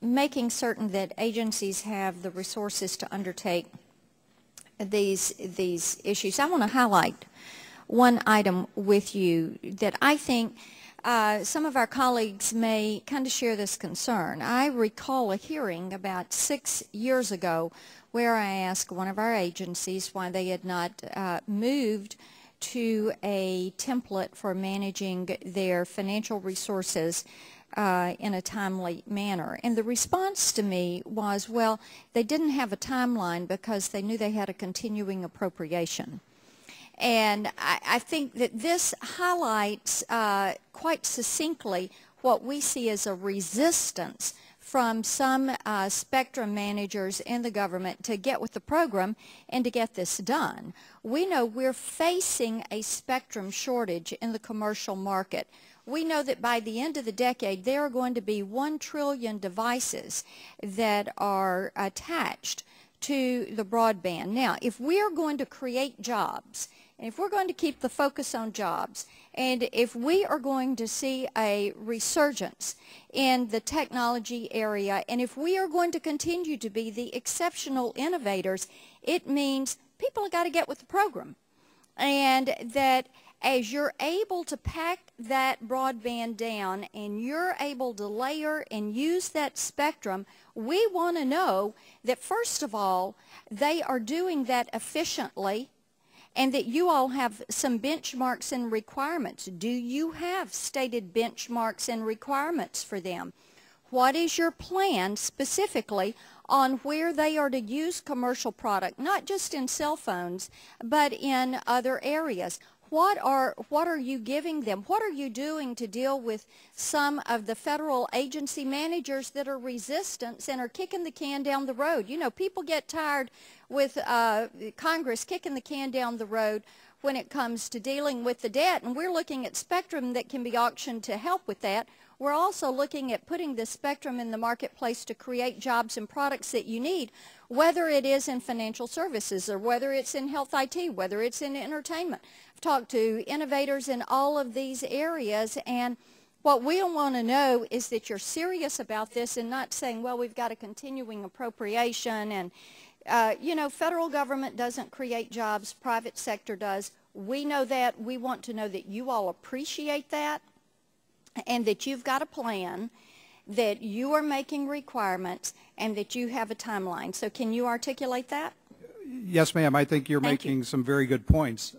making certain that agencies have the resources to undertake these issues. I want to highlight one item with you that I think some of our colleagues may kind of share this concern. I recall a hearing about 6 years ago where I asked one of our agencies why they had not moved to a template for managing their financial resources in a timely manner. And the response to me was, well, they didn't have a timeline because they knew they had a continuing appropriation. And I think that this highlights quite succinctly what we see as a resistance from some spectrum managers in the government to get with the program and to get this done. We know we're facing a spectrum shortage in the commercial market. We know that by the end of the decade, there are going to be 1 trillion devices that are attached to the broadband. Now, if we are going to create jobs, and if we're going to keep the focus on jobs, and if we are going to see a resurgence in the technology area, and if we are going to continue to be the exceptional innovators, it means people have got to get with the program. And that as you're able to pack that broadband down and you're able to layer and use that spectrum, we want to know that, first of all, they are doing that efficiently, and that you all have some benchmarks and requirements. Do you have stated benchmarks and requirements for them? What is your plan specifically on where they are to use commercial product, not just in cell phones, but in other areas? What are you giving them? What are you doing to deal with some of the federal agency managers that are resistant and are kicking the can down the road? You know, people get tired with Congress kicking the can down the road when it comes to dealing with the debt, and we're looking at spectrum that can be auctioned to help with that. We're also looking at putting this spectrum in the marketplace to create jobs and products that you need, whether it is in financial services or whether it's in health IT, whether it's in entertainment. I've talked to innovators in all of these areas, and what we want to know is that you're serious about this and not saying, well, we've got a continuing appropriation and, you know, federal government doesn't create jobs, private sector does. We know that. We want to know that you all appreciate that, and that you've got a plan, that you are making requirements, and that you have a timeline. So can you articulate that? Yes, ma'am. I think you're making some very good points.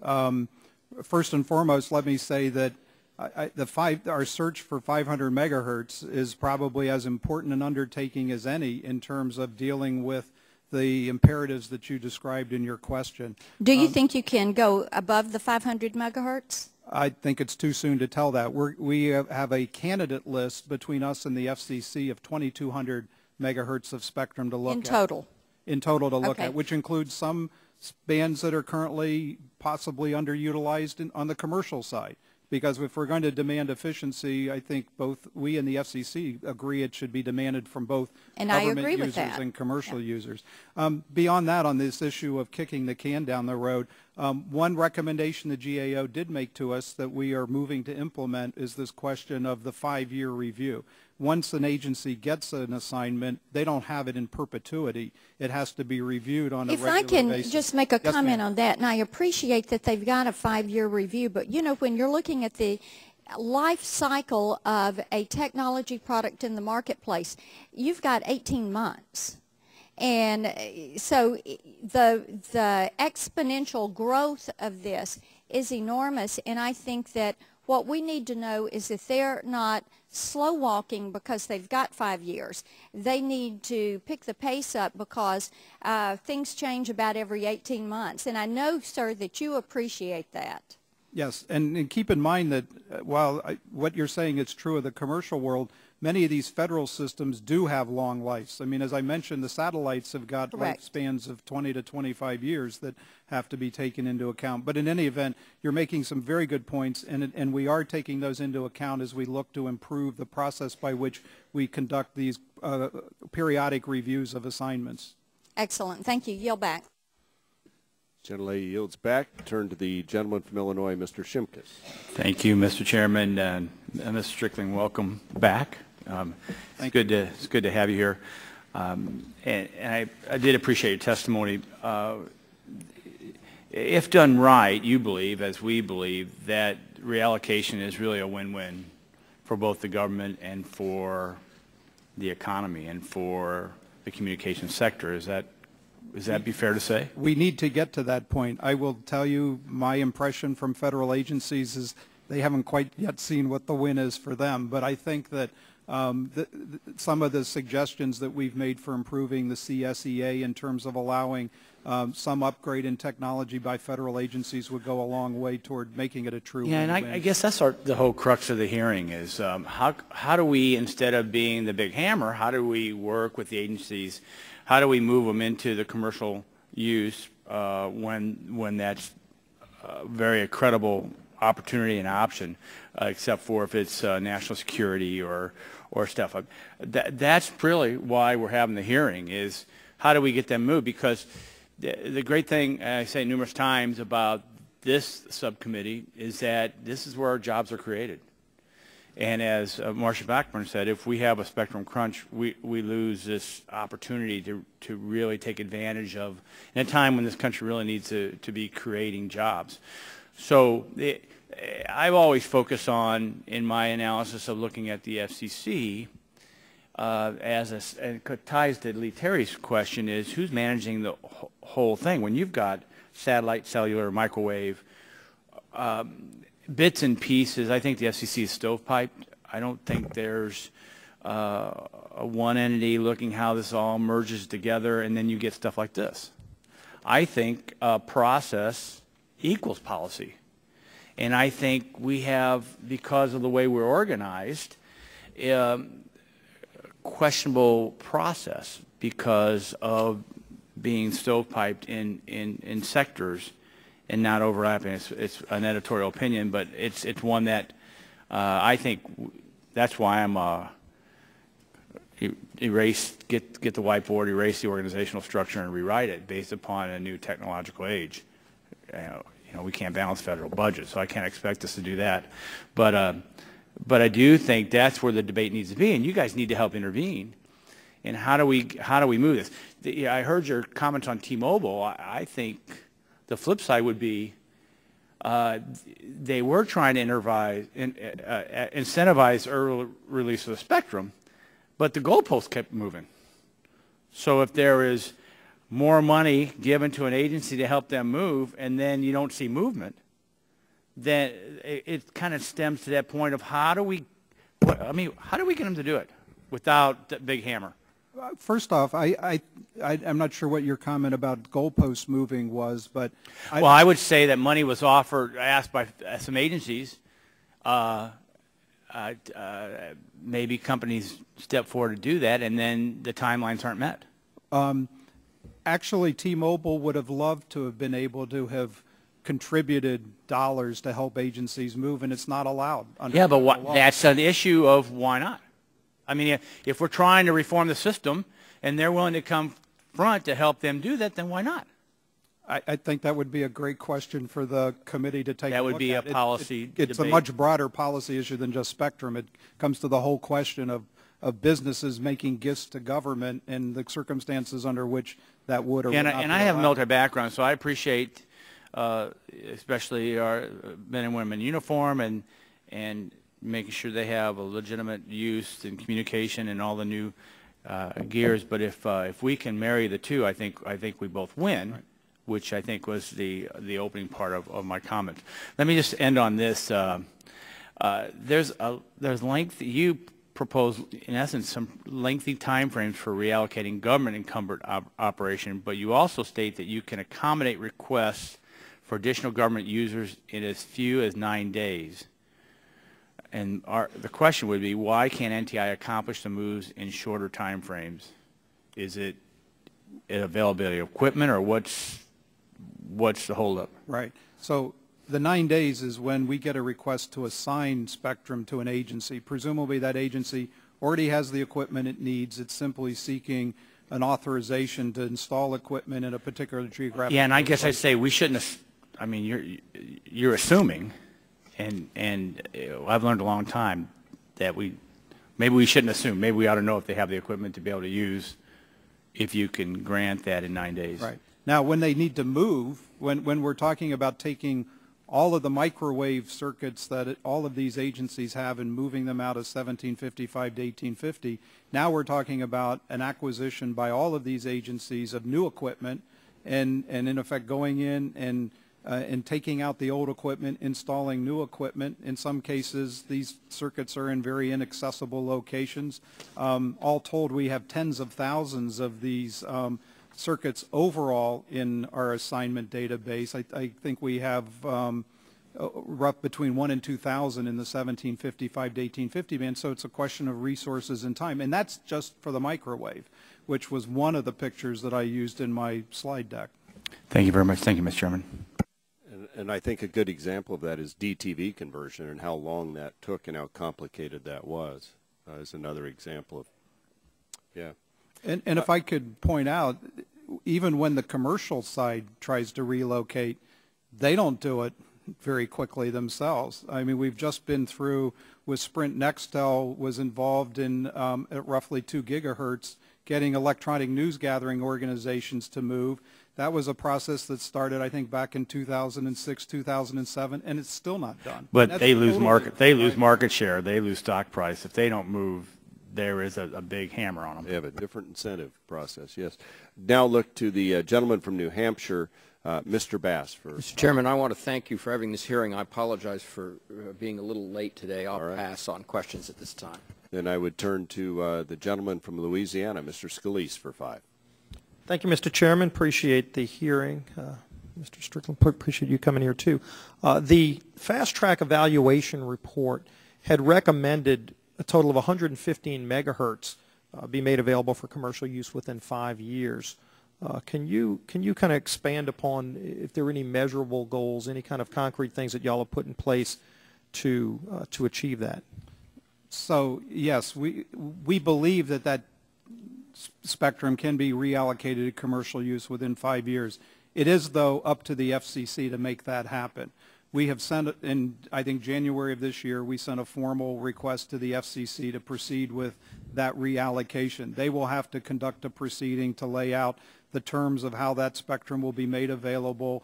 First and foremost, let me say that our search for 500 megahertz is probably as important an undertaking as any in terms of dealing with the imperatives that you described in your question. Do you think you can go above the 500 megahertz? I think it's too soon to tell that. We have a candidate list between us and the FCC of 2,200 megahertz of spectrum to look at. In total? In total to look at, which includes some bands that are currently possibly underutilized on the commercial side. Because if we're going to demand efficiency, I think both we and the FCC agree it should be demanded from both government users and commercial users. Beyond that, on this issue of kicking the can down the road, one recommendation the GAO did make to us that we are moving to implement is this question of the 5-year review. Once an agency gets an assignment, they don't have it in perpetuity. It has to be reviewed on a regular basis. If I can just make a comment on that, and I appreciate that they've got a 5-year review, but you know, when you're looking at the life cycle of a technology product in the marketplace, you've got 18 months. And so the exponential growth of this is enormous, and I think that what we need to know is that they're not slow walking because they've got 5 years. They need to pick the pace up because things change about every 18 months. And I know, sir, that you appreciate that. Yes, and keep in mind that while what you're saying is true of the commercial world, many of these federal systems do have long lives. I mean, as I mentioned, the satellites have got lifespans of 20 to 25 years that have to be taken into account. But in any event, you're making some very good points, and we are taking those into account as we look to improve the process by which we conduct these periodic reviews of assignments. Excellent. Thank you. Yield back. Gentlelady yields back. Turn to the gentleman from Illinois, Mr. Shimkus. Thank you, Mr. Chairman. And Mr. Strickling, welcome back. It's good to have you here. And I did appreciate your testimony. If done right, you believe, as we believe, that reallocation is really a win-win for both the government and for the economy and for the communications sector. Is that be fair to say? We need to get to that point. I will tell you my impression from federal agencies is they haven't quite yet seen what the win is for them. But I think that some of the suggestions that we've made for improving the CSEA in terms of allowing some upgrade in technology by federal agencies would go a long way toward making it a true win-win. And I guess that's the whole crux of the hearing is how do we, instead of being the big hammer, how do we work with the agencies? How do we move them into the commercial use when that's a very credible opportunity and option, except for if it's national security or stuff. That's really why we're having the hearing is how do we get them moved? Because the great thing, I say numerous times about this subcommittee, is that this is where our jobs are created. And as Marcia Blackburn said, if we have a spectrum crunch, we lose this opportunity to really take advantage of in a time when this country really needs to be creating jobs. So I've always focused on, in my analysis of looking at the FCC, and it ties to Lee Terry's question, is who's managing the whole thing? When you've got satellite, cellular, microwave, bits and pieces, I think the FCC is stovepiped. I don't think there's a one entity looking how this all merges together and then you get stuff like this. I think process equals policy. And I think we have, because of the way we're organized, questionable process because of being stovepiped in sectors and not overlapping. It's an editorial opinion, but it's one that I think that's why I'm get the whiteboard, erase the organizational structure, and rewrite it based upon a new technological age. You know, we can't balance federal budget, so I can't expect us to do that. But I do think that's where the debate needs to be, and you guys need to help intervene. And how do we move this? I heard your comments on T-Mobile. I think the flip side would be they were trying to incentivize early release of the spectrum, but the goalposts kept moving. So if there is more money given to an agency to help them move, and then you don't see movement, then it kind of stems to that point of how do we get them to do it without the big hammer? First off, I'm not sure what your comment about goalposts moving was, but I would say that money was asked by some agencies. Maybe companies step forward to do that, and then the timelines aren't met. Actually, T-Mobile would have loved to have been able to have contributed dollars to help agencies move, and it's not allowed. Yeah, but that's an issue of why not? I mean, if we're trying to reform the system and they're willing to come front to help them do that, then why not? I think that would be a great question for the committee to take a look at. That would be a policy debate. It's a much broader policy issue than just spectrum. It comes to the whole question of businesses making gifts to government and the circumstances under which that would or would not be And I have a allowed. military background, so I appreciate especially our men and women in uniform and making sure they have a legitimate use and communication and all the new gears. But if we can marry the two, I think we both win. Right. Which I think was the opening part of my comment. Let me just end on this. There's length. You propose, in essence, some lengthy time frames for reallocating government-encumbered operation, but you also state that you can accommodate requests for additional government users in as few as 9 days. And the question would be, why can't NTI accomplish the moves in shorter time frames? Is it availability of equipment, or what's the holdup? Right. So the 9 days is when we get a request to assign spectrum to an agency. Presumably that agency already has the equipment it needs. It's simply seeking an authorization to install equipment in a particular geographic Yeah, and I guess I'd say we shouldn't. I mean, you're assuming, and I've learned a long time that maybe we shouldn't assume. Maybe we ought to know if they have the equipment to be able to use, if you can grant that in 9 days. Right. Now, when they need to move, when we're talking about taking all of the microwave circuits that all of these agencies have and moving them out of 1755 to 1850, now we're talking about an acquisition by all of these agencies of new equipment and in effect going in and taking out the old equipment, installing new equipment. In some cases, these circuits are in very inaccessible locations. All told, we have tens of thousands of these circuits overall in our assignment database. I think we have rough between 1,000 and 2,000 in the 1755 to 1850 band, so it's a question of resources and time. And that's just for the microwave, which was one of the pictures that I used in my slide deck. Thank you very much. Thank you, Mr. Chairman. And I think a good example of that is DTV conversion and how long that took and how complicated that was is another example of, yeah. And if I could point out, even when the commercial side tries to relocate, they don't do it very quickly themselves. I mean, we've just been through with Sprint. Nextel was involved in at roughly 2 gigahertz getting electronic news gathering organizations to move. That was a process that started, I think, back in 2006, 2007, and it's still not done. But they lose market. They lose market share. They lose stock price if they don't move. there is a big hammer on them. They have a different incentive process, yes. Now look to the gentleman from New Hampshire, Mr. Bass. Mr. Chairman, I want to thank you for having this hearing. I apologize for being a little late today. I'll pass on questions at this time. Then I would turn to the gentleman from Louisiana, Mr. Scalise, for 5. Thank you, Mr. Chairman. Appreciate the hearing. Mr. Strickland, appreciate you coming here, too. The Fast Track Evaluation Report had recommended a total of 115 megahertz be made available for commercial use within 5 years. Can you kind of expand upon if there are any measurable goals, any kind of concrete things that y'all have put in place to achieve that? So yes, we believe that spectrum can be reallocated to commercial use within 5 years. It is, though, up to the FCC to make that happen. We have sent, in I think January of this year, we sent a formal request to the FCC to proceed with that reallocation. They will have to conduct a proceeding to lay out the terms of how that spectrum will be made available.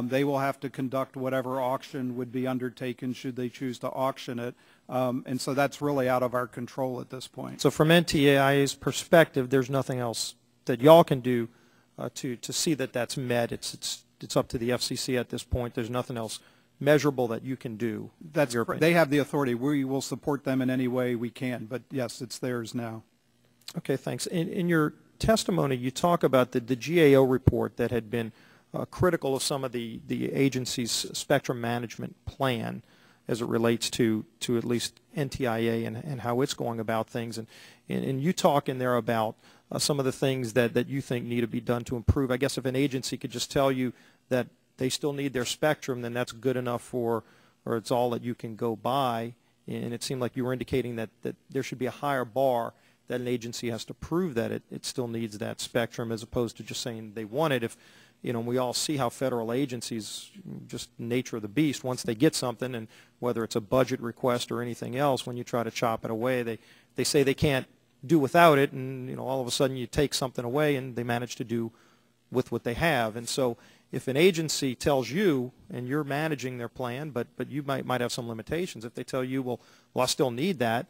They will have to conduct whatever auction would be undertaken should they choose to auction it. And so that's really out of our control at this point. So from NTIA's perspective, there's nothing else that y'all can do to see that that's met. It's up to the FCC at this point. There's nothing else measurable that you can do. They have the authority. We will support them in any way we can, but yes, it's theirs now. Okay, thanks. In your testimony, you talk about the GAO report that had been critical of some of the agency's spectrum management plan as it relates to at least NTIA and how it's going about things. And you talk in there about some of the things that you think need to be done to improve. I guess if an agency could just tell you that they still need their spectrum, then that's good enough or it's all that you can go by. And it seemed like you were indicating that there should be a higher bar that an agency has to prove that it still needs that spectrum as opposed to just saying they want it. If, you know, we all see how federal agencies, just nature of the beast, once they get something, and whether it's a budget request or anything else, when you try to chop it away, they say they can't do without it, and, you know, all of a sudden you take something away and they manage to do with what they have. And so if an agency tells you, and you're managing their plan, but you might have some limitations, if they tell you, well I still need that,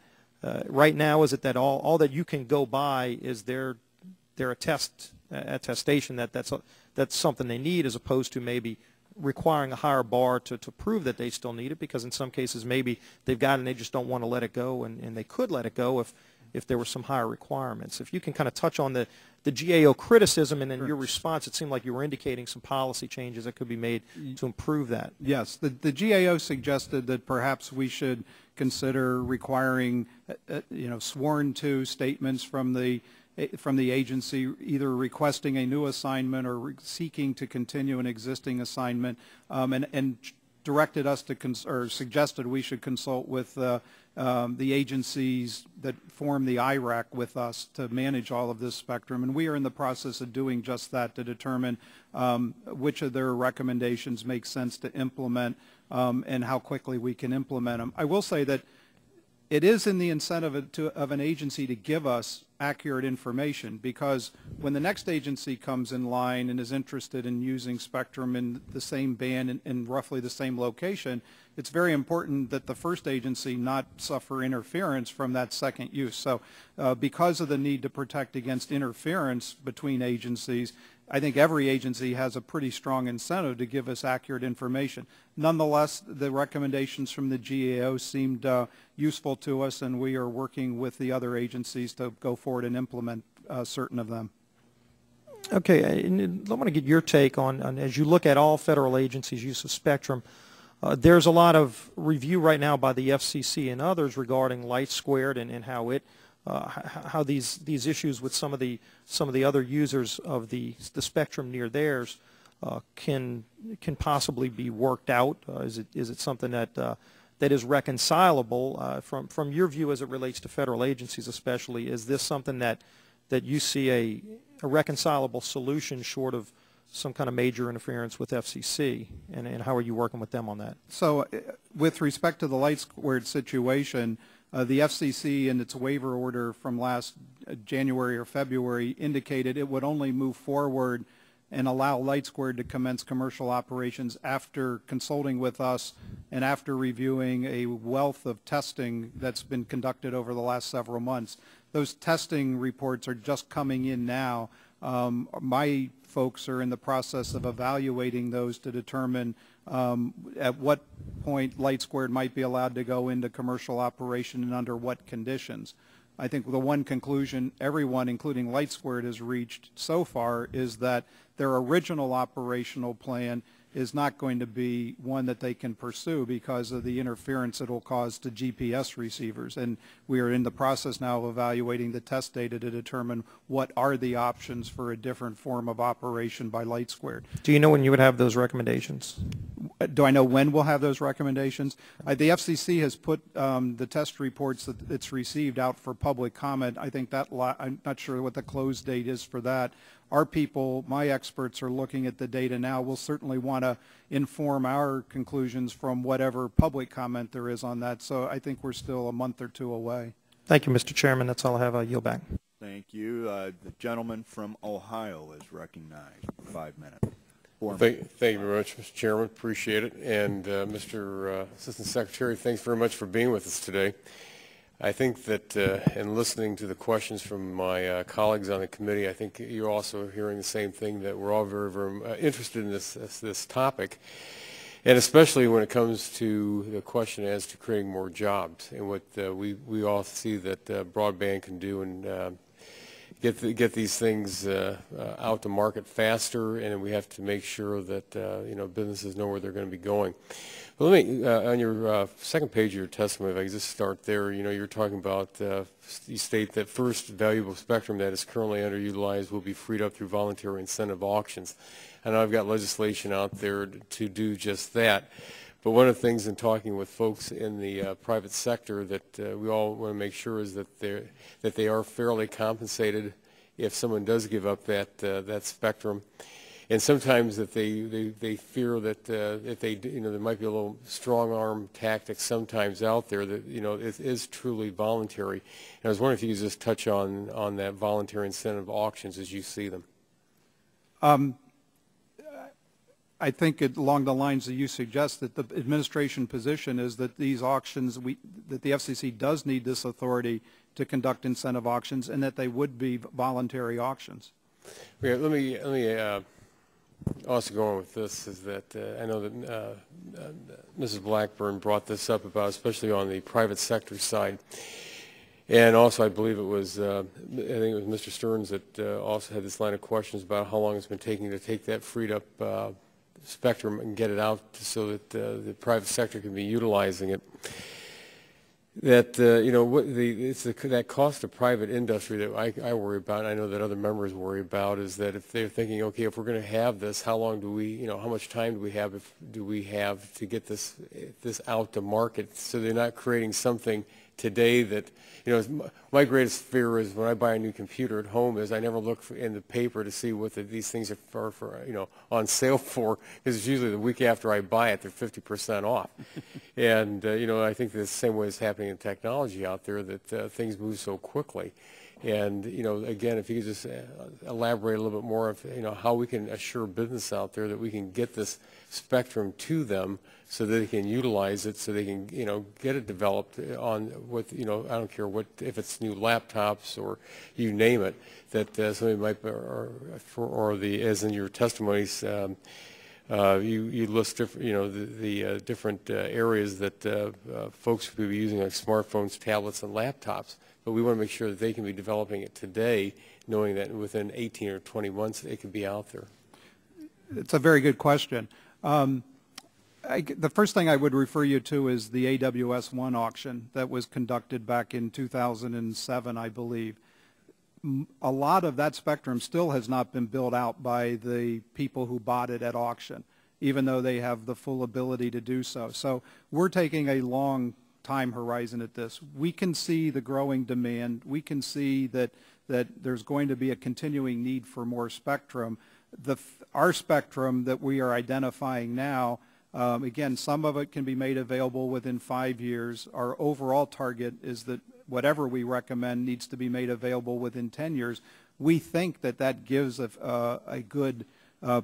right now is it that all that you can go by is their attestation that that's something they need, as opposed to maybe requiring a higher bar to prove that they still need it, because in some cases maybe they've got it and they just don't want to let it go, and they could let it go if there were some higher requirements. If you can kind of touch on the GAO criticism, and in your response it seemed like you were indicating some policy changes that could be made to improve that. Yes, the GAO suggested that perhaps we should consider requiring sworn to statements from the agency, either requesting a new assignment or seeking to continue an existing assignment, and directed us to or suggested we should consult with the agencies that form the IRAC with us to manage all of this spectrum. And we are in the process of doing just that, to determine which of their recommendations make sense to implement and how quickly we can implement them. I will say that it is in the incentive of an agency to give us accurate information, because when the next agency comes in line and is interested in using spectrum in the same band in roughly the same location, it's very important that the first agency not suffer interference from that second use. So because of the need to protect against interference between agencies, I think every agency has a pretty strong incentive to give us accurate information. Nonetheless, the recommendations from the GAO seemed useful to us, and we are working with the other agencies to go forward and implement certain of them. Okay, and I want to get your take on as you look at all federal agencies' use of spectrum, there's a lot of review right now by the FCC and others regarding light squared and how it how these issues with some of the other users of the spectrum near theirs can possibly be worked out. Is it something that is reconcilable from your view as it relates to federal agencies especially? Is this something that you see a reconcilable solution short of some kind of major interference with FCC, and how are you working with them on that? So with respect to the light squared situation, the FCC in its waiver order from last January or February indicated it would only move forward and allow light squared to commence commercial operations after consulting with us and after reviewing a wealth of testing that's been conducted over the last several months. those testing reports are just coming in now. My folks are in the process of evaluating those to determine at what point Light Squared might be allowed to go into commercial operation and under what conditions. I think the one conclusion everyone, including Light Squared, has reached so far is that their original operational plan is not going to be one that they can pursue because of the interference it will cause to GPS receivers. And we are in the process now of evaluating the test data to determine what are the options for a different form of operation by Light Squared. Do you know when you would have those recommendations? Do I know when we'll have those recommendations? The FCC has put the test reports that it's received out for public comment. I think that I'm not sure what the close date is for that. Our people, my experts, are looking at the data now. We'll certainly want to inform our conclusions from whatever public comment there is on that. So I think we're still a month or two away. Thank you, Mr. Chairman. That's all I have. I yield back. Thank you. The gentleman from Ohio is recognized for 5 minutes. Thank you very much, Mr. Chairman. Appreciate it. And Mr. Assistant Secretary, thanks very much for being with us today. I think that in listening to the questions from my colleagues on the committee, I think you're also hearing the same thing, that we're all very, very interested in this topic, and especially when it comes to the question as to creating more jobs and what we all see that broadband can do, and get these things out to market faster, and we have to make sure that businesses know where they're going to be going. Well, let me, on your second page of your testimony, if I could just start there, you're talking about, you state that first valuable spectrum that is currently underutilized will be freed up through voluntary incentive auctions. And I've got legislation out there to do just that. But one of the things in talking with folks in the private sector that we all want to make sure is that they are fairly compensated if someone does give up that spectrum. And sometimes that they fear that if they there might be a little strong arm tactic sometimes out there that it is truly voluntary. And I was wondering if you could just touch on that voluntary incentive auctions as you see them. I think along the lines that you suggest, that the administration position is that these auctions, that the FCC does need this authority to conduct incentive auctions, and that they would be voluntary auctions. Yeah, let me also go on with this, is that I know that Mrs. Blackburn brought this up about, especially on the private sector side. And also, I believe it was, I think it was Mr. Stearns that also had this line of questions about how long it's been taking to take that freed up spectrum and get it out so that the private sector can be utilizing it. That it's that cost of private industry that I worry about, and I know that other members worry about, is that if they're thinking, okay, if we're going to have this, how long do we, how much time do we have to get this out to market, so they're not creating something today that, my greatest fear is when I buy a new computer at home is I never look in the paper to see what these things are for on sale for, because it's usually the week after I buy it, they're 50% off. And, I think the same way is happening in technology out there, that things move so quickly. And, again, if you could just elaborate a little bit more of, how we can assure business out there that we can get this spectrum to them so that they can utilize it, so they can, get it developed on with, I don't care what, if it's new laptops or you name it, that somebody might, or as in your testimonies, you list different, the different areas that folks could be using, like smartphones, tablets, and laptops. But we want to make sure that they can be developing it today, knowing that within 18 or 20 months it could be out there. It's a very good question. The first thing I would refer you to is the AWS-1 auction that was conducted back in 2007, I believe. A lot of that spectrum still has not been built out by the people who bought it at auction, even though they have the full ability to do so. So we're taking a long time horizon at this. We can see the growing demand. We can see that there's going to be a continuing need for more spectrum. Our spectrum that we are identifying now, again, some of it can be made available within 5 years. Our overall target is that whatever we recommend needs to be made available within 10 years. We think that gives a good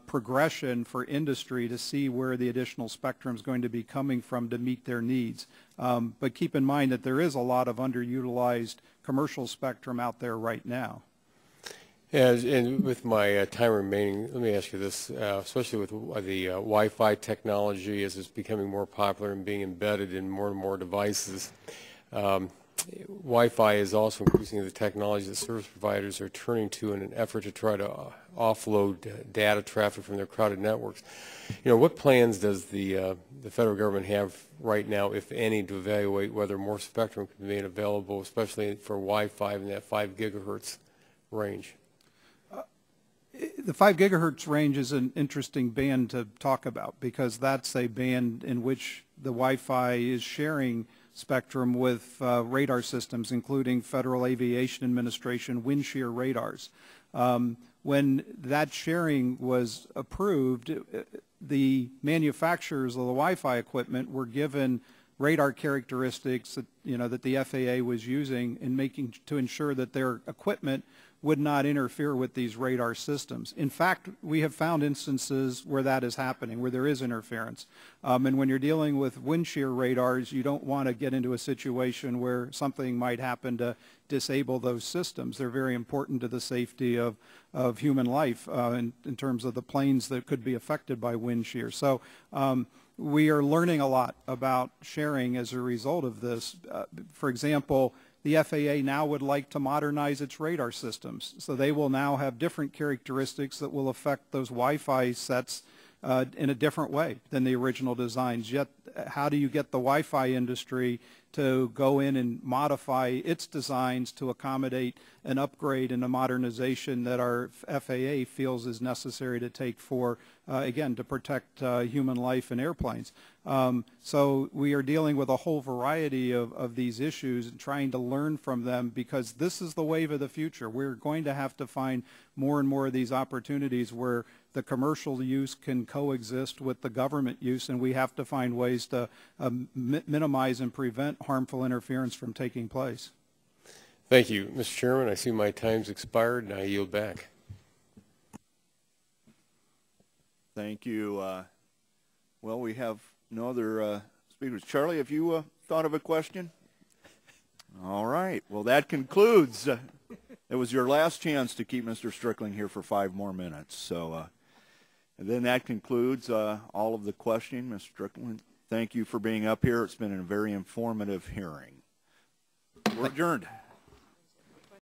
progression for industry to see where the additional spectrum is going to be coming from to meet their needs. But keep in mind that there is a lot of underutilized commercial spectrum out there right now. Yeah, and with my time remaining, let me ask you this, especially with the Wi-Fi technology as it's becoming more popular and being embedded in more and more devices, Wi-Fi is also increasingly the technology that service providers are turning to in an effort to try to offload data traffic from their crowded networks. You know, what plans does the federal government have right now, if any, to evaluate whether more spectrum can be made available, especially for Wi-Fi in that 5 gigahertz range? The 5 gigahertz range is an interesting band to talk about because that's a band in which the Wi-Fi is sharing spectrum with radar systems, including Federal Aviation Administration wind shear radars. When that sharing was approved, the manufacturers of the Wi-Fi equipment were given radar characteristics that, that the FAA was using in making to ensure that their equipment would not interfere with these radar systems. In fact, we have found instances where that is happening, where there is interference. And when you're dealing with wind shear radars, you don't want to get into a situation where something might happen to disable those systems. They're very important to the safety of human life in terms of the planes that could be affected by wind shear. So we are learning a lot about sharing as a result of this. For example, the FAA now would like to modernize its radar systems. So they will now have different characteristics that will affect those Wi-Fi sets in a different way than the original designs. Yet, how do you get the Wi-Fi industry to go in and modify its designs to accommodate an upgrade and a modernization that our FAA feels is necessary to take for, again, to protect human life in airplanes? So we are dealing with a whole variety of these issues and trying to learn from them because this is the wave of the future. We're going to have to find more and more of these opportunities where the commercial use can coexist with the government use, and we have to find ways to minimize and prevent harmful interference from taking place. Thank you, Mr. Chairman. I see my time's expired, and I yield back. Thank you. Well, we have no other speakers. Charlie, have you thought of a question? All right. Well, that concludes. It was your last chance to keep Mr. Strickling here for 5 more minutes. So and then that concludes all of the questioning. Mr. Strickling, thank you for being up here. It's been a very informative hearing. We're adjourned.